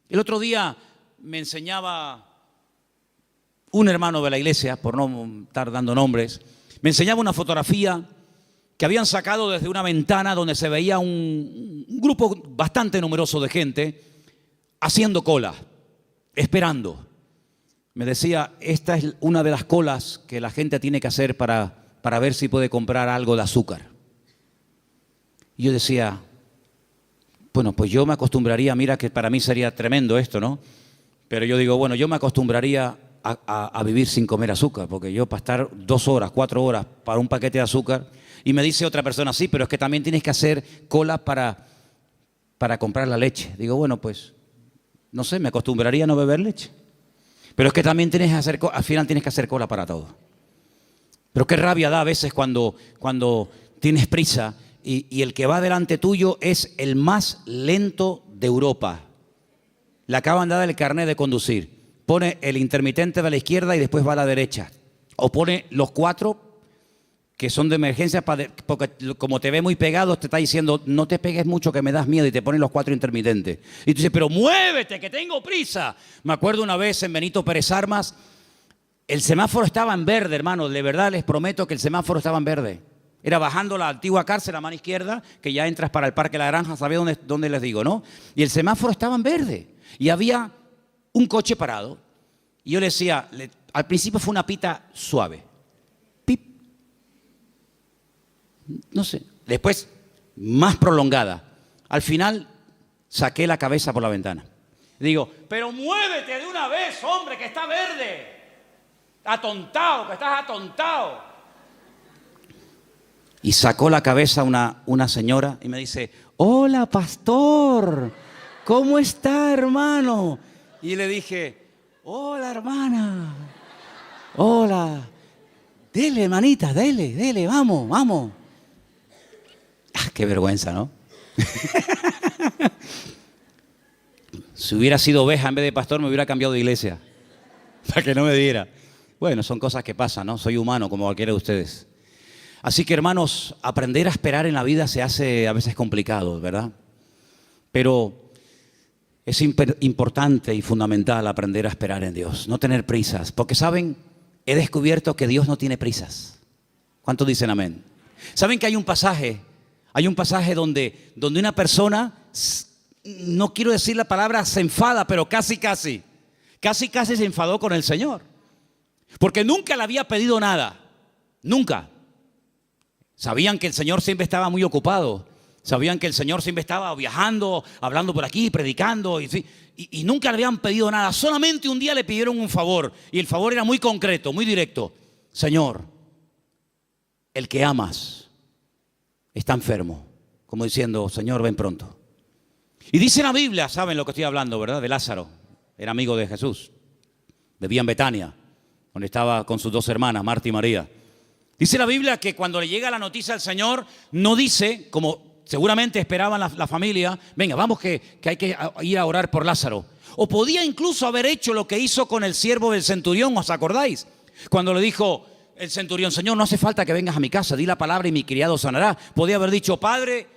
El otro día me enseñaba un hermano de la iglesia, por no estar dando nombres, me enseñaba una fotografía que habían sacado desde una ventana donde se veía un grupo bastante numeroso de gente haciendo cola, esperando. Me decía, esta es una de las colas que la gente tiene que hacer para ver si puede comprar algo de azúcar. Y yo decía, bueno, pues yo me acostumbraría, mira que para mí sería tremendo esto, ¿no? Pero yo digo, bueno, yo me acostumbraría a vivir sin comer azúcar, porque yo para estar 2 horas, 4 horas para un paquete de azúcar, y me dice otra persona, sí, pero es que también tienes que hacer cola para comprar la leche. Digo, bueno, pues, no sé, me acostumbraría a no beber leche. Pero es que también al final tienes que hacer cola para todo. Pero qué rabia da a veces cuando tienes prisa y el que va delante tuyo es el más lento de Europa. Le acaban de dar el carnet de conducir. Pone el intermitente de la izquierda y después va a la derecha. O pone los 4 que son de emergencia, porque como te ve muy pegado, te está diciendo, no te pegues mucho que me das miedo, y te ponen los 4 intermitentes. Y tú dices, pero muévete, que tengo prisa. Me acuerdo una vez en Benito Pérez Armas, el semáforo estaba en verde, hermano, de verdad les prometo que el semáforo estaba en verde. Era bajando la antigua cárcel a mano izquierda, que ya entras para el Parque La Granja, ¿sabéis dónde les digo, no? Y el semáforo estaba en verde, y había un coche parado, y yo le decía, al principio fue una pita suave, no sé, después más prolongada. Al final saqué la cabeza por la ventana. Digo, pero muévete de una vez, hombre, que está verde. Atontado, que estás atontado. Y sacó la cabeza una señora y me dice, hola, pastor, ¿Cómo está, hermano? Y le dije, hola, hermana. Hola. Dele, hermanita, dele, vamos, vamos. Ah, qué vergüenza, ¿no? Si hubiera sido oveja en vez de pastor, me hubiera cambiado de iglesia. Para que no me diera. Bueno, son cosas que pasan, ¿no? Soy humano como cualquiera de ustedes. Así que, hermanos, aprender a esperar en la vida se hace a veces complicado, ¿verdad? Pero es importante y fundamental aprender a esperar en Dios, no tener prisas. Porque, ¿saben? He descubierto que Dios no tiene prisas. ¿Cuántos dicen amén? ¿Saben que hay un pasaje donde una persona, no quiero decir la palabra se enfada, pero casi se enfadó con el Señor? Porque nunca le había pedido nada, nunca. Sabían que el Señor siempre estaba muy ocupado. Sabían que el Señor siempre estaba viajando, hablando por aquí, predicando. Y nunca le habían pedido nada. Solamente un día le pidieron un favor. Y el favor era muy concreto, muy directo. Señor, el que amas está enfermo. Como diciendo, Señor, ven pronto. Y dice la Biblia, saben lo que estoy hablando, ¿verdad? De Lázaro. Era amigo de Jesús. Vivía en Betania, donde estaba con sus dos hermanas, Marta y María. Dice la Biblia que cuando le llega la noticia al Señor, no dice, como seguramente esperaban la familia, venga, vamos que hay que ir a orar por Lázaro. O podía incluso haber hecho lo que hizo con el siervo del centurión, ¿os acordáis? Cuando le dijo el centurión, Señor, no hace falta que vengas a mi casa, di la palabra y mi criado sanará. Podía haber dicho, Padre,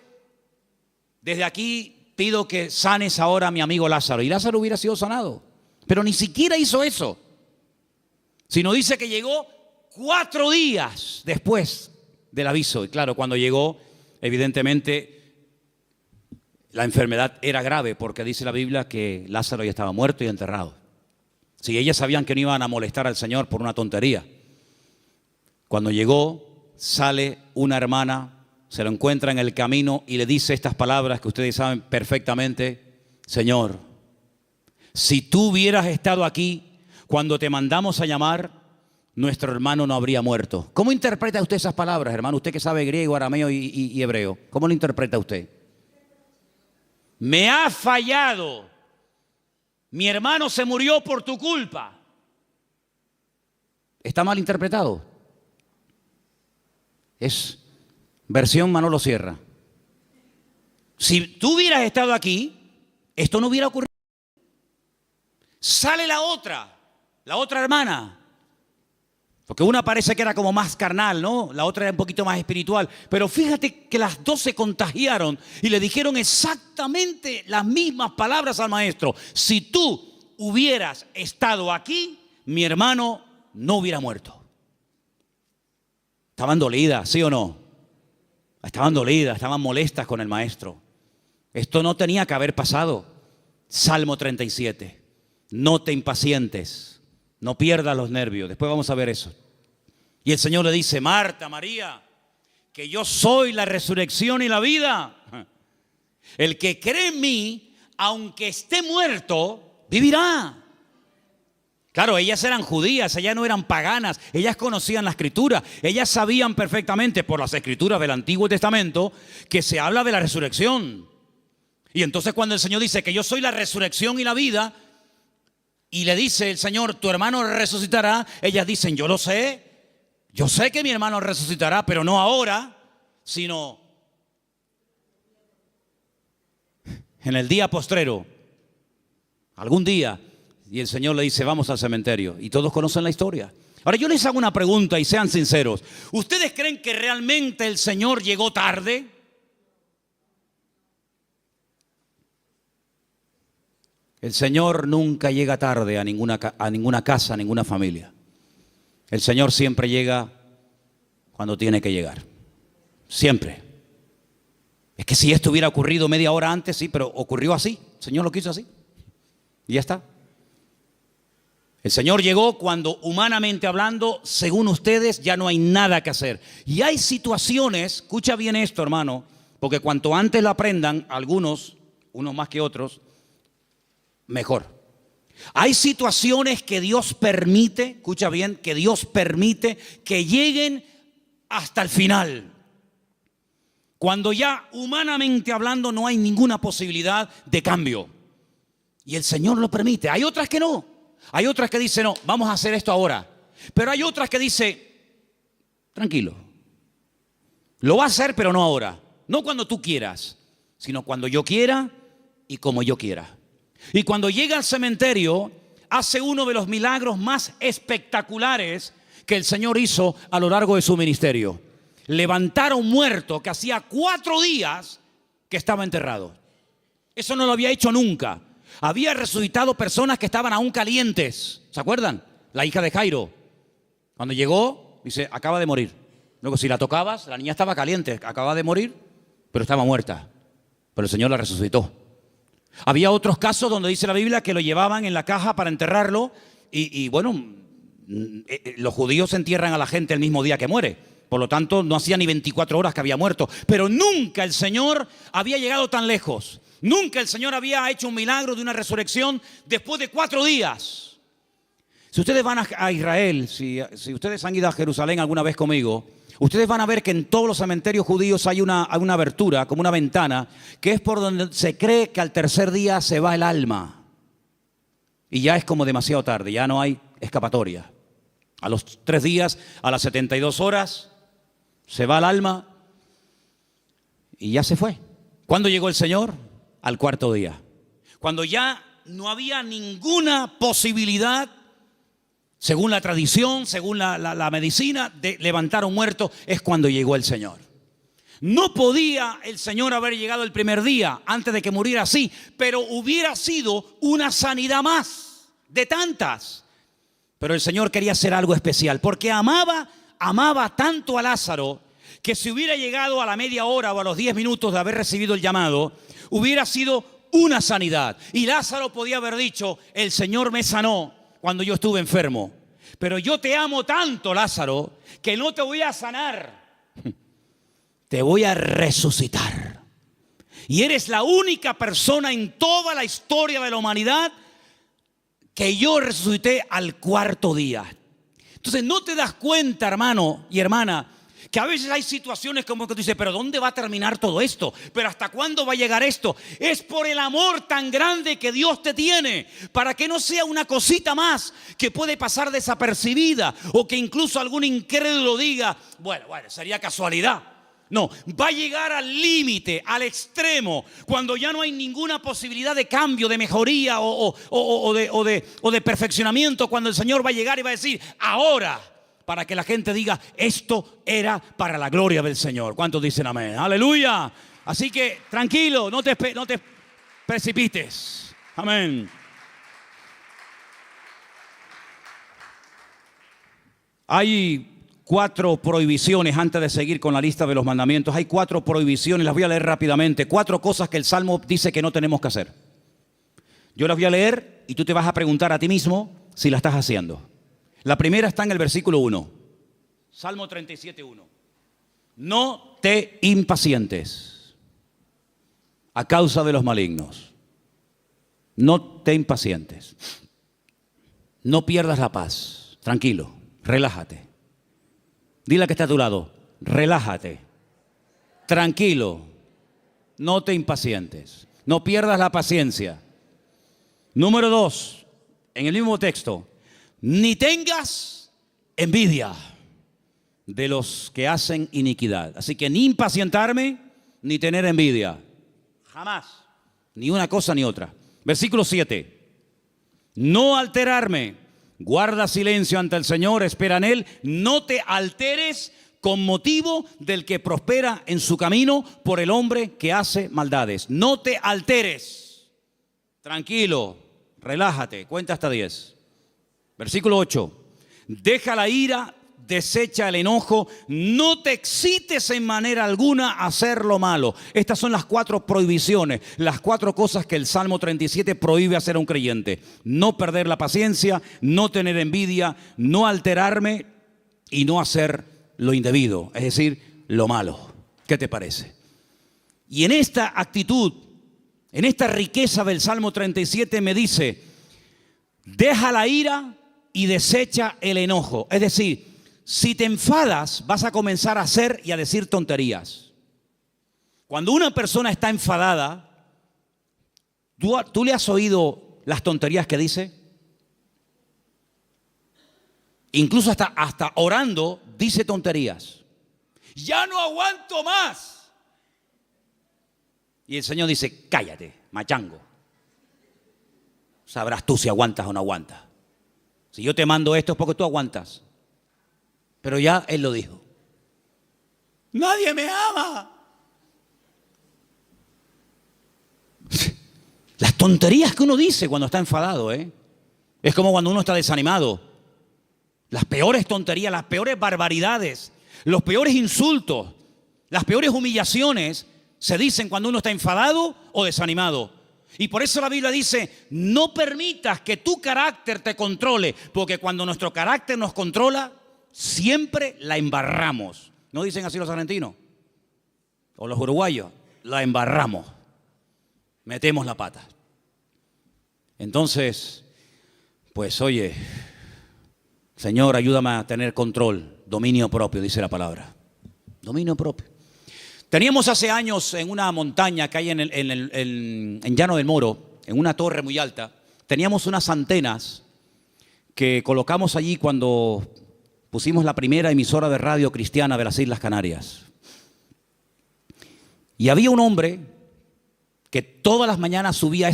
desde aquí pido que sanes ahora a mi amigo Lázaro. Y Lázaro hubiera sido sanado. Pero ni siquiera hizo eso. Sino dice que llegó 4 días después del aviso. Y claro, cuando llegó, evidentemente, la enfermedad era grave, porque dice la Biblia que Lázaro ya estaba muerto y enterrado. Si ellas sabían que no iban a molestar al Señor por una tontería. Cuando llegó, sale una hermana, se lo encuentra en el camino y le dice estas palabras que ustedes saben perfectamente. Señor, si tú hubieras estado aquí cuando te mandamos a llamar, nuestro hermano no habría muerto. ¿Cómo interpreta usted esas palabras, hermano? Usted que sabe griego, arameo y hebreo. ¿Cómo lo interpreta usted? Me ha fallado. Mi hermano se murió por tu culpa. ¿Está mal interpretado? Es versión Manolo Sierra. Si tú hubieras estado aquí, esto no hubiera ocurrido. Sale la otra hermana. Porque una parece que era como más carnal, ¿no? La otra era un poquito más espiritual. Pero fíjate que las dos se contagiaron y le dijeron exactamente las mismas palabras al maestro. Si tú hubieras estado aquí, mi hermano no hubiera muerto. Estaban dolidas, ¿sí o no? Estaban dolidas, estaban molestas con el maestro. Esto no tenía que haber pasado. Salmo 37. No te impacientes. No pierdas los nervios. Después vamos a ver eso. Y el Señor le dice, Marta, María, que yo soy la resurrección y la vida. El que cree en mí, aunque esté muerto, vivirá. Claro, ellas eran judías, ellas no eran paganas, ellas conocían la Escritura, ellas sabían perfectamente por las Escrituras del Antiguo Testamento que se habla de la resurrección. Y entonces cuando el Señor dice que yo soy la resurrección y la vida, y le dice el Señor, tu hermano resucitará, ellas dicen, yo sé que mi hermano resucitará, pero no ahora, sino en el día postrero, algún día. Y el Señor le dice, vamos al cementerio. Y todos conocen la historia. Ahora yo les hago una pregunta y sean sinceros. ¿Ustedes creen que realmente el Señor llegó tarde? El Señor nunca llega tarde a ninguna casa, a ninguna familia. El Señor siempre llega cuando tiene que llegar. Siempre. Es que si esto hubiera ocurrido media hora antes, sí, pero ocurrió así. El Señor lo quiso así. Y ya está. El Señor llegó cuando, humanamente hablando, según ustedes, ya no hay nada que hacer. Y hay situaciones, escucha bien esto, hermano, porque cuanto antes lo aprendan, algunos, unos más que otros, mejor. Hay situaciones que Dios permite, escucha bien, que Dios permite que lleguen hasta el final. Cuando ya humanamente hablando no hay ninguna posibilidad de cambio. Y el Señor lo permite. Hay otras que no. Hay otras que dicen, no, vamos a hacer esto ahora. Pero hay otras que dicen, tranquilo. Lo va a hacer, pero no ahora. No cuando tú quieras, sino cuando yo quiera y como yo quiera. Y cuando llega al cementerio, hace uno de los milagros más espectaculares que el Señor hizo a lo largo de su ministerio. Levantar a un muerto que hacía 4 días que estaba enterrado. Eso no lo había hecho nunca. Había resucitado personas que estaban aún calientes. ¿Se acuerdan? La hija de Jairo. Cuando llegó, dice, acaba de morir. Luego, si la tocabas, la niña estaba caliente, acababa de morir, pero estaba muerta. Pero el Señor la resucitó. Había otros casos donde dice la Biblia que lo llevaban en la caja para enterrarlo y bueno, los judíos entierran a la gente el mismo día que muere. Por lo tanto, no hacía ni 24 horas que había muerto. Pero nunca el Señor había llegado tan lejos. Nunca el Señor había hecho un milagro de una resurrección después de 4 días. Si ustedes van a Israel, si ustedes han ido a Jerusalén alguna vez conmigo, ustedes van a ver que en todos los cementerios judíos hay una abertura, como una ventana, que es por donde se cree que al tercer día se va el alma. Y ya es como demasiado tarde, ya no hay escapatoria. A los 3 días, a las 72 horas, se va el alma y ya se fue. ¿Cuándo llegó el Señor? Al 4.º día. Cuando ya no había ninguna posibilidad, según la tradición, según la medicina, de levantar a un muerto, es cuando llegó el Señor. No podía el Señor haber llegado el primer día antes de que muriera así, pero hubiera sido una sanidad más de tantas. Pero el Señor quería hacer algo especial, porque amaba tanto a Lázaro, que si hubiera llegado a la media hora o a los 10 minutos de haber recibido el llamado, hubiera sido una sanidad. Y Lázaro podía haber dicho, el Señor me sanó cuando yo estuve enfermo. Pero yo te amo tanto, Lázaro, que no te voy a sanar. Te voy a resucitar. Y eres la única persona en toda la historia de la humanidad que yo resucité al 4.º día. Entonces no te das cuenta, hermano y hermana, que a veces hay situaciones como que tú dices, pero ¿dónde va a terminar todo esto? ¿Pero hasta cuándo va a llegar esto? Es por el amor tan grande que Dios te tiene, para que no sea una cosita más que puede pasar desapercibida, o que incluso algún incrédulo diga, bueno, sería casualidad. No, va a llegar al límite, al extremo, cuando ya no hay ninguna posibilidad de cambio, de mejoría o de perfeccionamiento, cuando el Señor va a llegar y va a decir, ahora, para que la gente diga, esto era para la gloria del Señor. ¿Cuántos dicen amén? ¡Aleluya! Así que tranquilo, no te precipites. Amén. Hay 4 prohibiciones antes de seguir con la lista de los mandamientos. Hay 4 prohibiciones, las voy a leer rápidamente. 4 cosas que el Salmo dice que no tenemos que hacer. Yo las voy a leer y tú te vas a preguntar a ti mismo si la estás haciendo. La primera está en el versículo 1. Salmo 37:1. No te impacientes a causa de los malignos. No te impacientes. No pierdas la paz. Tranquilo, relájate. Dile que está a tu lado, relájate. Tranquilo, no te impacientes. No pierdas la paciencia. Número 2, en el mismo texto. Ni tengas envidia de los que hacen iniquidad. Así que ni impacientarme, ni tener envidia. Jamás. Ni una cosa ni otra. Versículo 7. No alterarme. Guarda silencio ante el Señor, espera en Él. No te alteres con motivo del que prospera en su camino por el hombre que hace maldades. No te alteres. Tranquilo, relájate. Cuenta hasta 10. Versículo 8. Deja la ira, desecha el enojo, no te excites en manera alguna a hacer lo malo. Estas son las 4 prohibiciones, las 4 cosas que el Salmo 37 prohíbe hacer a un creyente. No perder la paciencia, no tener envidia, no alterarme y no hacer lo indebido, es decir, lo malo. ¿Qué te parece? Y en esta actitud, en esta riqueza del Salmo 37 me dice, deja la ira y desecha el enojo. Es decir, si te enfadas, vas a comenzar a hacer y a decir tonterías. Cuando una persona está enfadada, tú le has oído las tonterías que dice? Incluso hasta orando dice tonterías. Ya no aguanto más. Y el Señor dice, cállate, machango. Sabrás tú si aguantas o no aguantas. Si yo te mando esto es porque tú aguantas. Pero ya Él lo dijo. Nadie me ama. Las tonterías que uno dice cuando está enfadado, es como cuando uno está desanimado. Las peores tonterías, las peores barbaridades, los peores insultos, las peores humillaciones se dicen cuando uno está enfadado o desanimado. Y por eso la Biblia dice, no permitas que tu carácter te controle, porque cuando nuestro carácter nos controla, siempre la embarramos. ¿No dicen así los argentinos? O los uruguayos, la embarramos. Metemos la pata. Entonces, pues oye, Señor, ayúdame a tener control, dominio propio, dice la palabra. Dominio propio. Teníamos hace años en una montaña que hay en Llano del Moro, en una torre muy alta, teníamos unas antenas que colocamos allí cuando pusimos la primera emisora de radio cristiana de las Islas Canarias. Y había un hombre que todas las mañanas subía a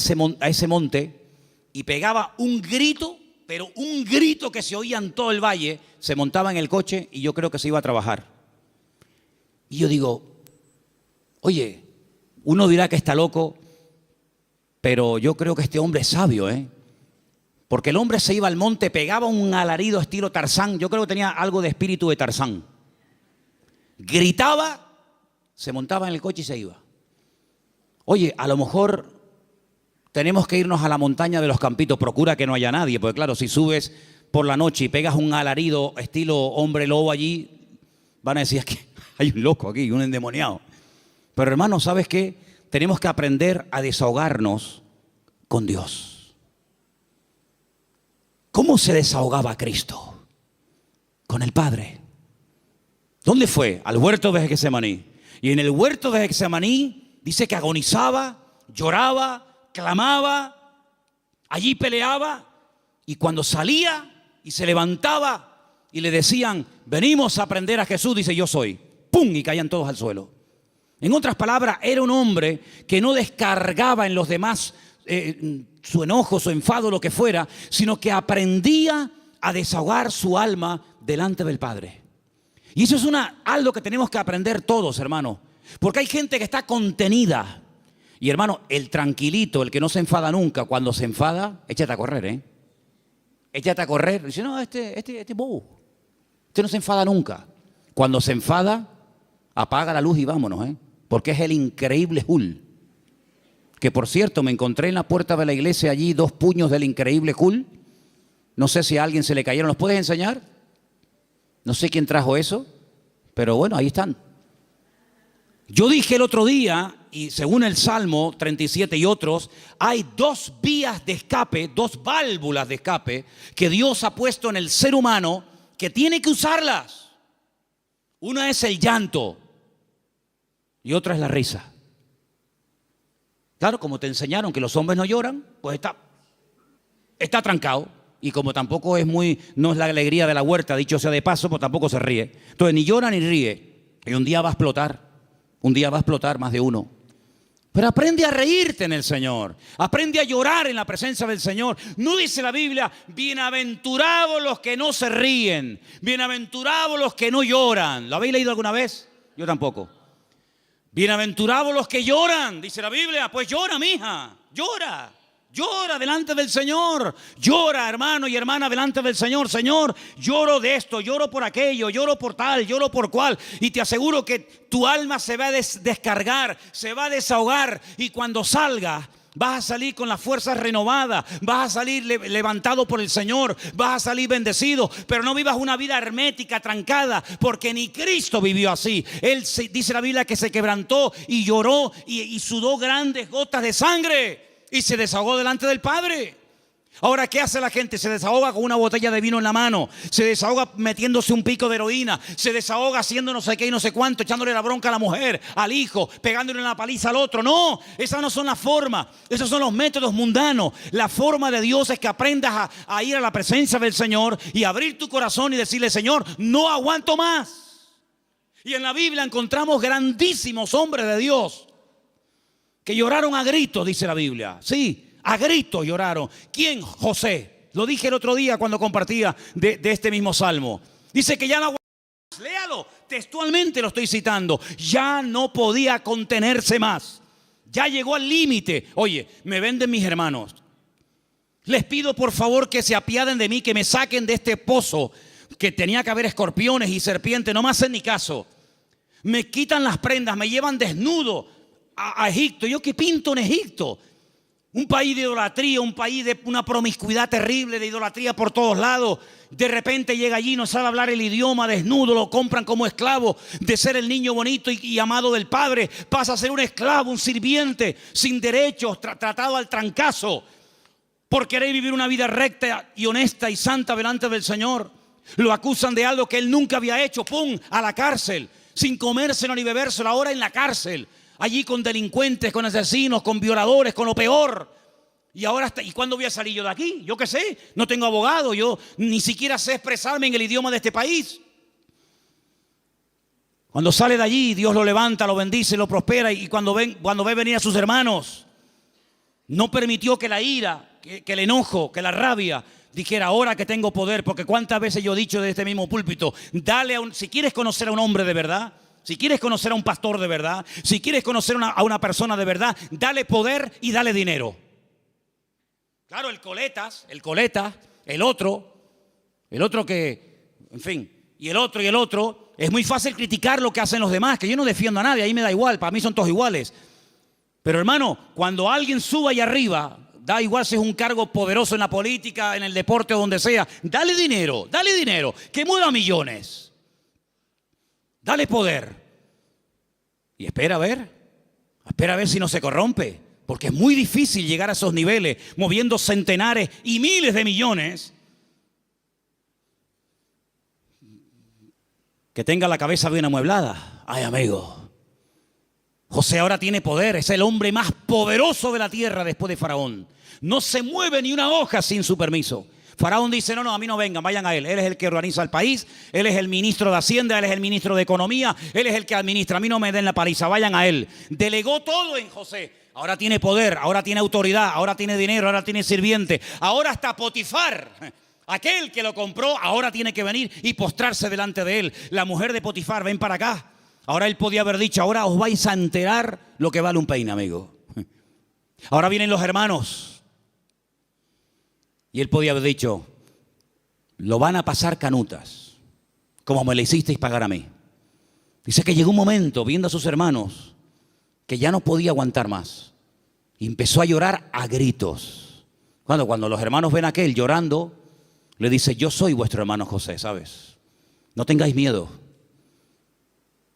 ese monte y pegaba un grito, pero un grito que se oía en todo el valle, se montaba en el coche y yo creo que se iba a trabajar. Y yo digo, oye, uno dirá que está loco, pero yo creo que este hombre es sabio, porque el hombre se iba al monte, pegaba un alarido estilo Tarzán, yo creo que tenía algo de espíritu de Tarzán. Gritaba, se montaba en el coche y se iba. Oye, a lo mejor tenemos que irnos a la montaña de los Campitos, procura que no haya nadie, porque claro, si subes por la noche y pegas un alarido estilo hombre lobo allí, van a decir, es que hay un loco aquí, un endemoniado. Pero hermano, ¿sabes qué? Tenemos que aprender a desahogarnos con Dios. ¿Cómo se desahogaba Cristo? Con el Padre. ¿Dónde fue? Al huerto de Getsemaní. Y en el huerto de Getsemaní dice que agonizaba, lloraba, clamaba, allí peleaba, y cuando salía y se levantaba y le decían, venimos a aprender a Jesús, dice, yo soy. ¡Pum! Y caían todos al suelo. En otras palabras, era un hombre que no descargaba en los demás su enojo, su enfado, lo que fuera, sino que aprendía a desahogar su alma delante del Padre. Y eso es algo que tenemos que aprender todos, hermano. Porque hay gente que está contenida. Y hermano, el tranquilito, el que no se enfada nunca, cuando se enfada, échate a correr, Échate a correr. Dice, no, este bobo. Este no se enfada nunca. Cuando se enfada, apaga la luz y vámonos, porque es el increíble Hulk. Que por cierto, me encontré en la puerta de la iglesia allí 2 puños del increíble Hulk. No sé si a alguien se le cayeron. ¿Los puedes enseñar? No sé quién trajo eso, pero bueno, ahí están. Yo dije el otro día, y según el Salmo 37 y otros, hay 2 vías de escape, 2 válvulas de escape que Dios ha puesto en el ser humano que tiene que usarlas. Una es el llanto y otra es la risa. Claro, como te enseñaron que los hombres no lloran, pues está trancado. Y como tampoco no es la alegría de la huerta, dicho sea de paso, pues tampoco se ríe. Entonces ni llora ni ríe. Y un día va a explotar. Un día va a explotar más de uno. Pero aprende a reírte en el Señor. Aprende a llorar en la presencia del Señor. No dice la Biblia, bienaventurados los que no se ríen. Bienaventurados los que no lloran. ¿Lo habéis leído alguna vez? Yo tampoco. Bienaventurados los que lloran, dice la Biblia. Pues llora, mija, llora. Llora delante del Señor. Llora, hermano y hermana, delante del Señor. Señor, lloro de esto, lloro por aquello, lloro por tal, lloro por cual. Y te aseguro que tu alma se va a descargar, se va a desahogar. Y cuando salga, vas a salir con las fuerzas renovadas. Vas a salir levantado por el Señor. Vas a salir bendecido. Pero no vivas una vida hermética, trancada, porque ni Cristo vivió así. Él dice la Biblia que se quebrantó y lloró y sudó grandes gotas de sangre. Y se desahogó delante del Padre. Ahora, ¿qué hace la gente? Se desahoga con una botella de vino en la mano, se desahoga metiéndose un pico de heroína, se desahoga haciendo no sé qué y no sé cuánto, echándole la bronca a la mujer, al hijo, pegándole una paliza al otro. No, esas no son las formas, esos son los métodos mundanos. La forma de Dios es que aprendas a ir a la presencia del Señor y abrir tu corazón y decirle: Señor, no aguanto más. Y en la Biblia encontramos grandísimos hombres de Dios que lloraron a gritos, dice la Biblia. Sí. A gritos lloraron. ¿Quién? José. Lo dije el otro día cuando compartía de este mismo salmo. Dice que ya no aguantaba más. Léalo, textualmente lo estoy citando. Ya no podía contenerse más. Ya llegó al límite. Oye, me venden mis hermanos. Les pido por favor que se apiaden de mí, que me saquen de este pozo que tenía que haber escorpiones y serpientes. No me hacen ni caso. Me quitan las prendas, me llevan desnudo a Egipto. ¿Yo qué pinto en Egipto? Un país de idolatría, un país de una promiscuidad terrible, de idolatría por todos lados. De repente llega allí, no sabe hablar el idioma, desnudo, lo compran como esclavo. De ser el niño bonito y amado del padre, pasa a ser un esclavo, un sirviente, sin derechos, tratado al trancazo. Por querer vivir una vida recta y honesta y santa delante del Señor. Lo acusan de algo que él nunca había hecho. ¡Pum! A la cárcel, sin comérselo ni bebérselo, ahora en la cárcel. Allí con delincuentes, con asesinos, con violadores, con lo peor. Y ahora, ¿y cuándo voy a salir yo de aquí? Yo qué sé, no tengo abogado, yo ni siquiera sé expresarme en el idioma de este país. Cuando sale de allí, Dios lo levanta, lo bendice, lo prospera. Y cuando ve venir a sus hermanos, no permitió que la ira, que el enojo, que la rabia dijera: ahora que tengo poder. Porque cuántas veces yo he dicho de este mismo púlpito: si quieres conocer a un hombre de verdad, si quieres conocer a un pastor de verdad, si quieres conocer a una persona de verdad, dale poder y dale dinero. Claro, el coleta, el otro que, en fin, y el otro, es muy fácil criticar lo que hacen los demás, que yo no defiendo a nadie, ahí me da igual, para mí son todos iguales. Pero hermano, cuando alguien suba ahí arriba, da igual si es un cargo poderoso en la política, en el deporte o donde sea, dale dinero, que mueva millones. Dale poder. Y espera a ver si no se corrompe. Porque es muy difícil llegar a esos niveles, moviendo centenares y miles de millones. Que tenga la cabeza bien amueblada. Ay, amigo. José ahora tiene poder. Es el hombre más poderoso de la tierra después de Faraón. No se mueve ni una hoja sin su permiso. Faraón dice: no, a mí no vengan, vayan a él. Él es el que organiza el país, él es el ministro de Hacienda, él es el ministro de Economía, él es el que administra. A mí no me den la paliza, vayan a él. Delegó todo en José. Ahora tiene poder, ahora tiene autoridad, ahora tiene dinero, ahora tiene sirviente. Ahora hasta Potifar, aquel que lo compró, ahora tiene que venir y postrarse delante de él. La mujer de Potifar: ven para acá. Ahora él podía haber dicho: ahora os vais a enterar lo que vale un peine, amigo. Ahora vienen los hermanos. Y él podía haber dicho: lo van a pasar canutas, como me le hicisteis pagar a mí. Dice que llegó un momento, viendo a sus hermanos, que ya no podía aguantar más. Y empezó a llorar a gritos. Cuando los hermanos ven a aquel llorando, le dice: yo soy vuestro hermano José, ¿sabes? No tengáis miedo.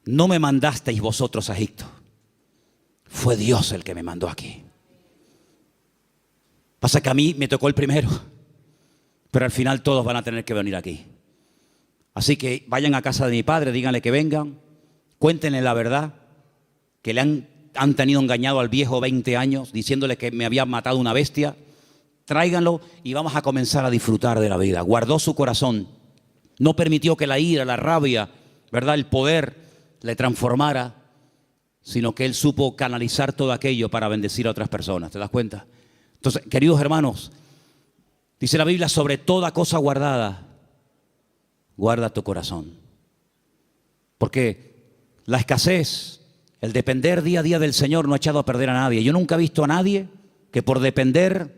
No me mandasteis vosotros a Egipto. Fue Dios el que me mandó aquí. Pasa que a mí me tocó el primero, pero al final todos van a tener que venir aquí. Así que vayan a casa de mi padre, díganle que vengan, cuéntenle la verdad, que le han tenido engañado al viejo 20 años, diciéndole que me había matado una bestia. Tráiganlo y vamos a comenzar a disfrutar de la vida. Guardó su corazón, no permitió que la ira, la rabia, ¿verdad?, el poder le transformara, sino que él supo canalizar todo aquello para bendecir a otras personas. ¿Te das cuenta? Entonces, queridos hermanos, dice la Biblia: sobre toda cosa guardada, guarda tu corazón. Porque la escasez, el depender día a día del Señor no ha echado a perder a nadie. Yo nunca he visto a nadie que por depender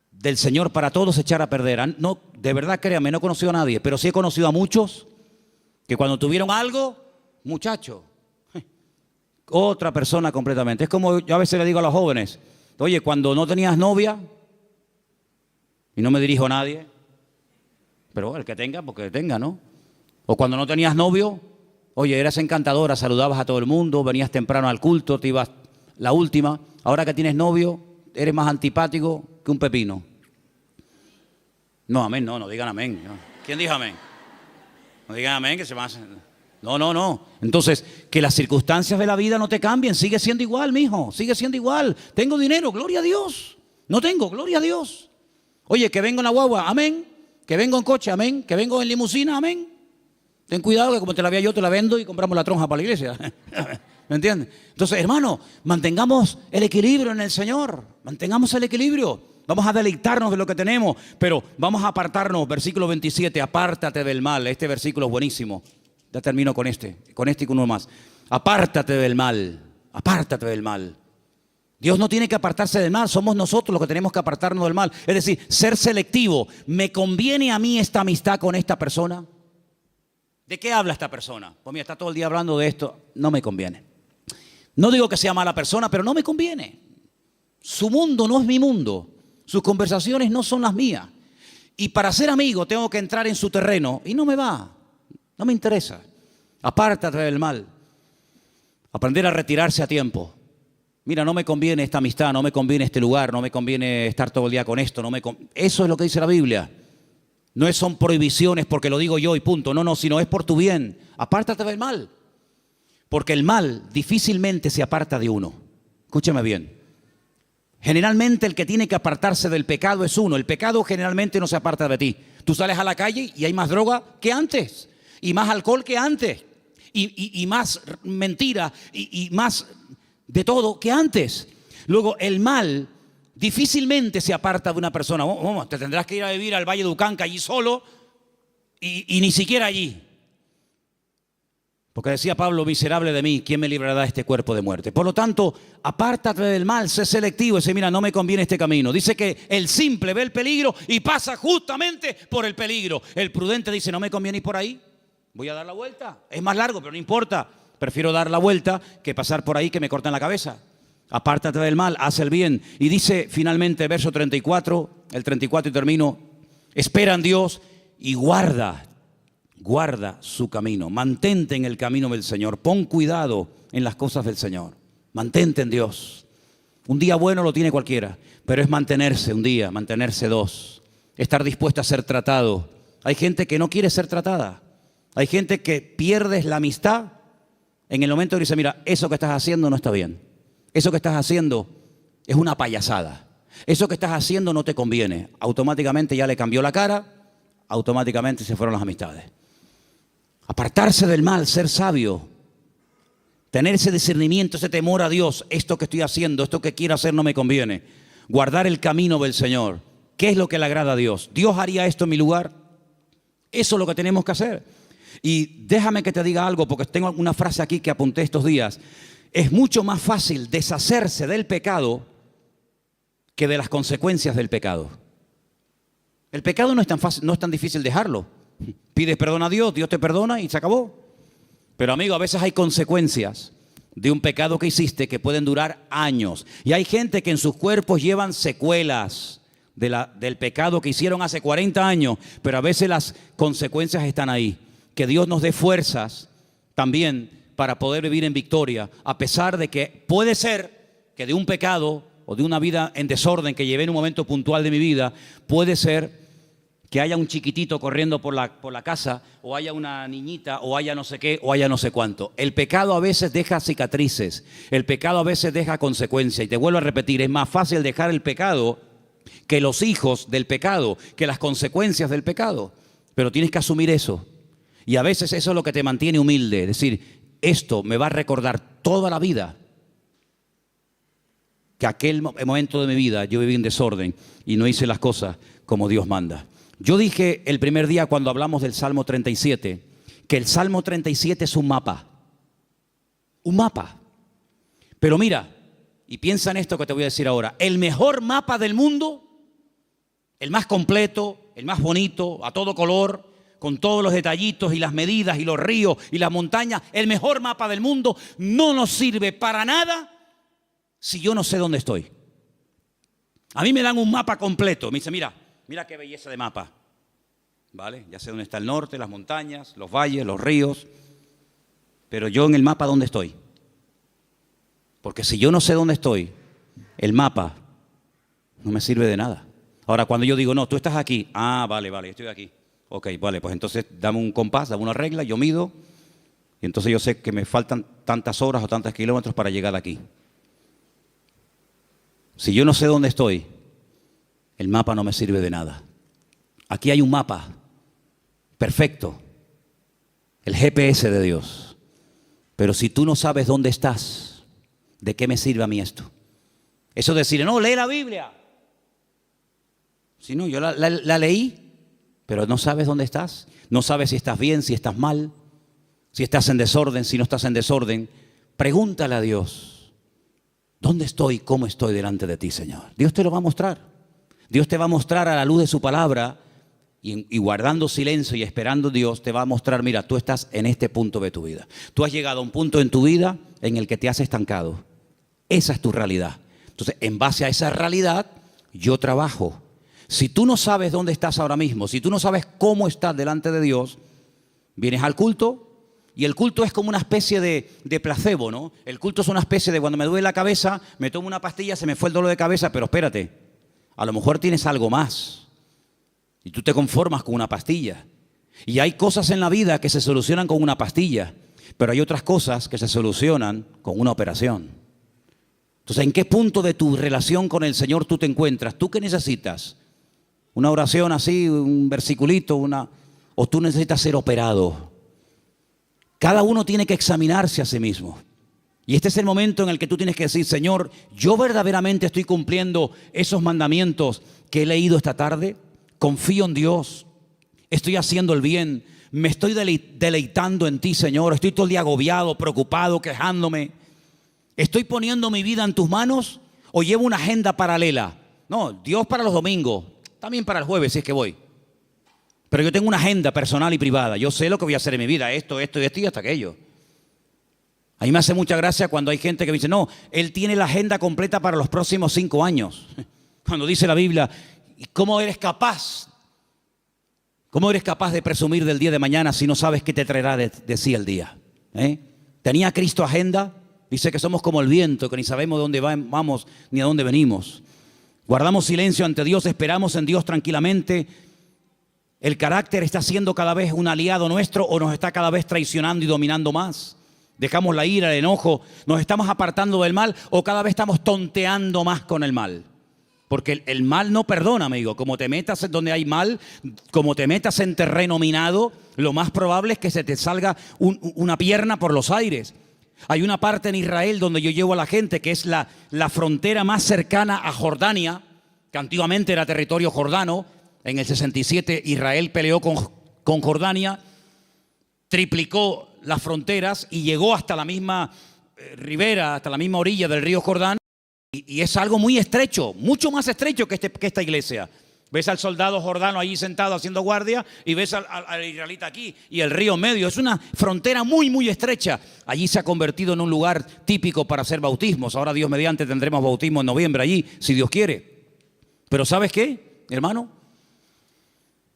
del Señor para todos echara a perder. No, de verdad, créanme, no he conocido a nadie, pero sí he conocido a muchos que cuando tuvieron algo, muchacho, otra persona completamente. Es como yo a veces le digo a los jóvenes: oye, cuando no tenías novia, y no me dirijo a nadie, pero el que tenga, porque tenga, ¿no? O cuando no tenías novio, oye, eras encantadora, saludabas a todo el mundo, venías temprano al culto, te ibas la última. Ahora que tienes novio, eres más antipático que un pepino. No, amén, no digan amén. No. ¿Quién dijo amén? No digan amén, que se van a... No. Entonces, que las circunstancias de la vida no te cambien. Sigue siendo igual, mijo. Sigue siendo igual. Tengo dinero, gloria a Dios. No tengo, gloria a Dios. Oye, que vengo en la guagua, amén. Que vengo en coche, amén. Que vengo en limusina, amén. Ten cuidado que como te la vea yo, te la vendo y compramos la tronja para la iglesia. ¿Me entiendes? Entonces, hermano, mantengamos el equilibrio en el Señor. Mantengamos el equilibrio. Vamos a deleitarnos de lo que tenemos, pero vamos a apartarnos. Versículo 27, apártate del mal. Este versículo es buenísimo. Ya termino con este y con uno más. Apártate del mal, apártate del mal. Dios no tiene que apartarse del mal, somos nosotros los que tenemos que apartarnos del mal. Es decir, ser selectivo. ¿Me conviene a mí esta amistad con esta persona? ¿De qué habla esta persona? Pues mira, está todo el día hablando de esto. No me conviene. No digo que sea mala persona, pero no me conviene. Su mundo no es mi mundo. Sus conversaciones no son las mías. Y para ser amigo tengo que entrar en su terreno y no me va. No me interesa. Apártate del mal. Aprender a retirarse a tiempo. Mira, no me conviene esta amistad, no me conviene este lugar, no me conviene estar todo el día con esto. Eso es lo que dice la Biblia. No son prohibiciones porque lo digo yo y punto. No, sino es por tu bien. Apártate del mal. Porque el mal difícilmente se aparta de uno. Escúchame bien. Generalmente el que tiene que apartarse del pecado es uno. El pecado generalmente no se aparta de ti. Tú sales a la calle y hay más droga que antes. Y más alcohol que antes. Y más mentira. Y más de todo que antes. Luego el mal difícilmente se aparta de una persona. Te tendrás que ir a vivir al Valle de Ucanca allí solo y ni siquiera allí. Porque decía Pablo, miserable de mí, ¿quién me librará de este cuerpo de muerte? Por lo tanto, apártate del mal, sé selectivo. Dice, mira, no me conviene este camino. Dice que el simple ve el peligro y pasa justamente por el peligro. El prudente dice, no me conviene ir por ahí, voy a dar la vuelta. Es más largo, pero no importa. Prefiero dar la vuelta que pasar por ahí que me corten la cabeza. Apártate del mal, haz el bien. Y dice finalmente, verso 34, el 34 y termino, espera en Dios y guarda su camino. Mantente en el camino del Señor. Pon cuidado en las cosas del Señor. Mantente en Dios. Un día bueno lo tiene cualquiera, pero es mantenerse un día, mantenerse dos. Estar dispuesto a ser tratado. Hay gente que no quiere ser tratada. Hay gente que pierdes la amistad en el momento que dice, mira, eso que estás haciendo no está bien. Eso que estás haciendo es una payasada. Eso que estás haciendo no te conviene. Automáticamente ya le cambió la cara, automáticamente se fueron las amistades. Apartarse del mal, ser sabio, tener ese discernimiento, ese temor a Dios. Esto que estoy haciendo, esto que quiero hacer no me conviene. Guardar el camino del Señor. ¿Qué es lo que le agrada a Dios? ¿Dios haría esto en mi lugar? Eso es lo que tenemos que hacer. Y déjame que te diga algo, porque tengo una frase aquí que apunté estos días. Es mucho más fácil deshacerse del pecado que de las consecuencias del pecado. El pecado no es tan fácil, no es tan difícil dejarlo. Pides perdón a Dios, Dios te perdona y se acabó. Pero amigo, a veces hay consecuencias de un pecado que hiciste que pueden durar años. Y hay gente que en sus cuerpos llevan secuelas del pecado que hicieron hace 40 años, pero a veces las consecuencias están ahí. Que Dios nos dé fuerzas también para poder vivir en victoria, a pesar de que puede ser que de un pecado o de una vida en desorden que llevé en un momento puntual de mi vida, puede ser que haya un chiquitito corriendo por la casa, o haya una niñita, o haya no sé qué, o haya no sé cuánto. El pecado a veces deja cicatrices, el pecado a veces deja consecuencias. Y te vuelvo a repetir, es más fácil dejar el pecado que los hijos del pecado, que las consecuencias del pecado. Pero tienes que asumir eso. Y a veces eso es lo que te mantiene humilde. Es decir, esto me va a recordar toda la vida que aquel momento de mi vida yo viví en desorden y no hice las cosas como Dios manda. Yo dije el primer día cuando hablamos del Salmo 37, que el Salmo 37 es un mapa. Un mapa. Pero mira, y piensa en esto que te voy a decir ahora. El mejor mapa del mundo, el más completo, el más bonito, a todo color, con todos los detallitos y las medidas y los ríos y las montañas, el mejor mapa del mundo no nos sirve para nada si yo no sé dónde estoy. A mí me dan un mapa completo, me dice, mira qué belleza de mapa, ¿vale? Ya sé dónde está el norte, las montañas, los valles, los ríos, pero yo en el mapa, ¿dónde estoy? Porque si yo no sé dónde estoy, el mapa no me sirve de nada. Ahora, cuando yo digo, no, tú estás aquí. Ah, vale, estoy aquí. Ok, vale, pues entonces dame un compás, dame una regla, yo mido. Y entonces yo sé que me faltan tantas horas o tantos kilómetros para llegar aquí. Si yo no sé dónde estoy, el mapa no me sirve de nada. Aquí hay un mapa perfecto, el GPS de Dios. Pero si tú no sabes dónde estás, ¿de qué me sirve a mí esto? Eso de decir, no, lee la Biblia. Si no, yo la leí, pero no sabes dónde estás. No sabes si estás bien, si estás mal, si estás en desorden, si no estás en desorden. Pregúntale a Dios, ¿dónde estoy? ¿Cómo estoy delante de ti, Señor? Dios te lo va a mostrar. Dios te va a mostrar a la luz de su palabra y guardando silencio y esperando a Dios, te va a mostrar, mira, tú estás en este punto de tu vida. Tú has llegado a un punto en tu vida en el que te has estancado. Esa es tu realidad. Entonces, en base a esa realidad, yo trabajo. Si tú no sabes dónde estás ahora mismo, si tú no sabes cómo estás delante de Dios, vienes al culto y el culto es como una especie de placebo, ¿no? El culto es una especie de cuando me duele la cabeza, me tomo una pastilla, se me fue el dolor de cabeza, pero espérate, a lo mejor tienes algo más y tú te conformas con una pastilla. Y hay cosas en la vida que se solucionan con una pastilla, pero hay otras cosas que se solucionan con una operación. Entonces, ¿en qué punto de tu relación con el Señor tú te encuentras? ¿Tú qué necesitas? ¿Una oración así, un versiculito, o tú necesitas ser operado? Cada uno tiene que examinarse a sí mismo. Y este es el momento en el que tú tienes que decir, Señor, ¿yo verdaderamente estoy cumpliendo esos mandamientos que he leído esta tarde? Confío en Dios, estoy haciendo el bien, me estoy deleitando en ti, Señor. Estoy todo el día agobiado, preocupado, quejándome. ¿Estoy poniendo mi vida en tus manos o llevo una agenda paralela? No, Dios para los domingos, también para el jueves si es que voy. Pero yo tengo una agenda personal y privada. Yo sé lo que voy a hacer en mi vida, esto y hasta aquello. A mí me hace mucha gracia cuando hay gente que me dice, no, él tiene la agenda completa para los próximos 5 años. Cuando dice la Biblia, ¿cómo eres capaz? ¿Cómo eres capaz de presumir del día de mañana si no sabes qué te traerá de sí el día? ¿Tenía Cristo agenda? Dice que somos como el viento, que ni sabemos de dónde vamos ni a dónde venimos. Guardamos silencio ante Dios, esperamos en Dios tranquilamente. ¿El carácter está siendo cada vez un aliado nuestro o nos está cada vez traicionando y dominando más? ¿Dejamos la ira, el enojo, nos estamos apartando del mal o cada vez estamos tonteando más con el mal? Porque el mal no perdona, amigo. Como te metas donde hay mal, como te metas en terreno minado, lo más probable es que se te salga una pierna por los aires. Hay una parte en Israel donde yo llevo a la gente que es la frontera más cercana a Jordania, que antiguamente era territorio jordano. En el 67 Israel peleó con Jordania, triplicó las fronteras y llegó hasta la misma ribera, hasta la misma orilla del río Jordán. Y es algo muy estrecho, mucho más estrecho que esta iglesia. Ves al soldado jordano allí sentado haciendo guardia y ves al israelita aquí y el río medio. Es una frontera muy, muy estrecha. Allí se ha convertido en un lugar típico para hacer bautismos. Ahora Dios mediante tendremos bautismo en noviembre allí, si Dios quiere. Pero ¿sabes qué, hermano?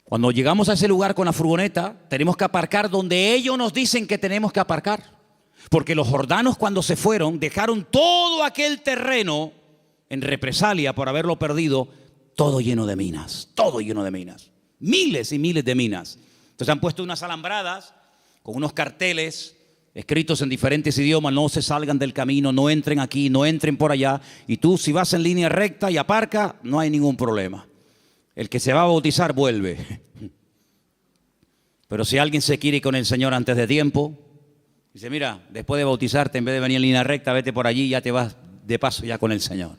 Cuando llegamos a ese lugar con la furgoneta, tenemos que aparcar donde ellos nos dicen que tenemos que aparcar. Porque los jordanos cuando se fueron dejaron todo aquel terreno en represalia por haberlo perdido, todo lleno de minas, todo lleno de minas, miles y miles de minas. Entonces han puesto unas alambradas con unos carteles escritos en diferentes idiomas, no se salgan del camino, no entren aquí, no entren por allá. Y tú si vas en línea recta y aparca, no hay ningún problema. El que se va a bautizar vuelve. Pero si alguien se quiere ir con el Señor antes de tiempo, dice, mira, después de bautizarte, en vez de venir en línea recta, vete por allí y ya te vas de paso ya con el Señor.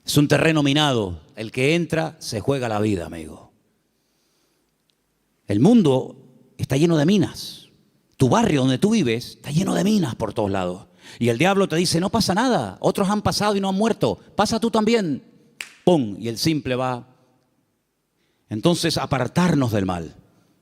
Es un terreno minado. El que entra se juega la vida, amigo. El mundo está lleno de minas. Tu barrio donde tú vives está lleno de minas por todos lados. Y el diablo te dice, no pasa nada. Otros han pasado y no han muerto. Pasa tú también. ¡Pum! Y el simple va. Entonces, apartarnos del mal.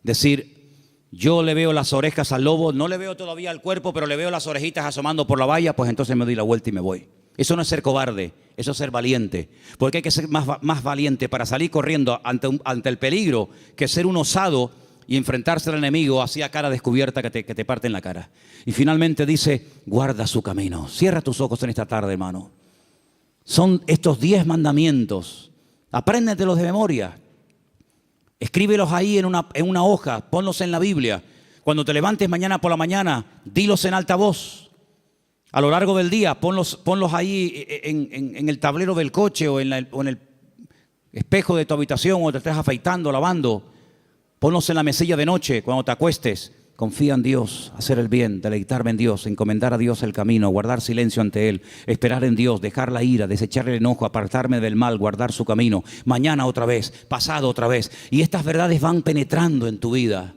Decir, yo le veo las orejas al lobo, no le veo todavía el cuerpo, pero le veo las orejitas asomando por la valla, pues entonces me doy la vuelta y me voy. Eso no es ser cobarde, eso es ser valiente. Porque hay que ser más valiente para salir corriendo ante el peligro que ser un osado y enfrentarse al enemigo así a cara descubierta que te parte en la cara. Y finalmente dice, guarda su camino. Cierra tus ojos en esta tarde, hermano. Son estos 10 mandamientos Apréndetelos de memoria. Escríbelos ahí en una hoja, ponlos en la Biblia. Cuando te levantes mañana por la mañana, dilos en alta voz. A lo largo del día, ponlos ahí en el tablero del coche o en el espejo de tu habitación o te estés afeitando, lavando. Ponlos en la mesilla de noche cuando te acuestes. Confía en Dios, hacer el bien, deleitarme en Dios, encomendar a Dios el camino, guardar silencio ante Él, esperar en Dios, dejar la ira, desechar el enojo, apartarme del mal, guardar su camino. Mañana otra vez, pasado otra vez. Y estas verdades van penetrando en tu vida.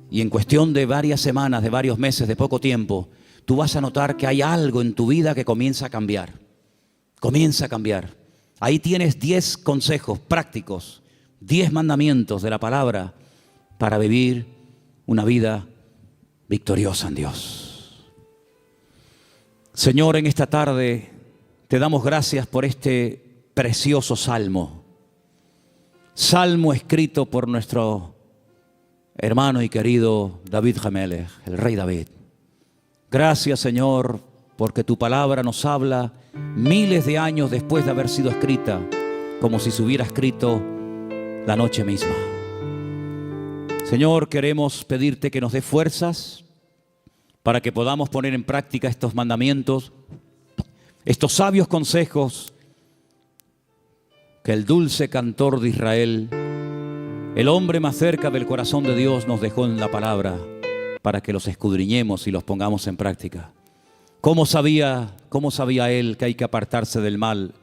Y en cuestión de varias semanas, de varios meses, de poco tiempo, tú vas a notar que hay algo en tu vida que comienza a cambiar. Comienza a cambiar. Ahí tienes 10 consejos prácticos, 10 mandamientos de la palabra para vivir una vida victoriosa en Dios. Señor, en esta tarde te damos gracias por este precioso salmo. Salmo escrito por nuestro hermano y querido David Hamelech, el rey David. Gracias, Señor, porque tu palabra nos habla miles de años después de haber sido escrita, como si se hubiera escrito la noche misma. Señor, queremos pedirte que nos dé fuerzas para que podamos poner en práctica estos mandamientos, estos sabios consejos que el dulce cantor de Israel, el hombre más cerca del corazón de Dios, nos dejó en la palabra para que los escudriñemos y los pongamos en práctica. ¿Cómo sabía él que hay que apartarse del mal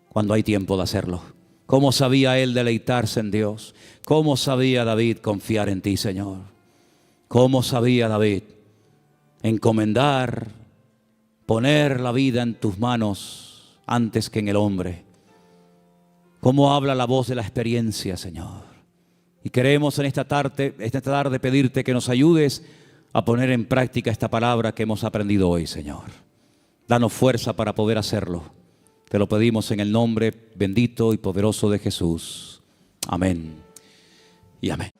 cuando hay tiempo de hacerlo? ¿Cómo sabía él deleitarse en Dios? ¿Cómo sabía David confiar en ti, Señor? ¿Cómo sabía David encomendar, poner la vida en tus manos antes que en el hombre? ¿Cómo habla la voz de la experiencia, Señor? Y queremos en esta tarde pedirte que nos ayudes a poner en práctica esta palabra que hemos aprendido hoy, Señor. Danos fuerza para poder hacerlo. Te lo pedimos en el nombre bendito y poderoso de Jesús. Amén y amén.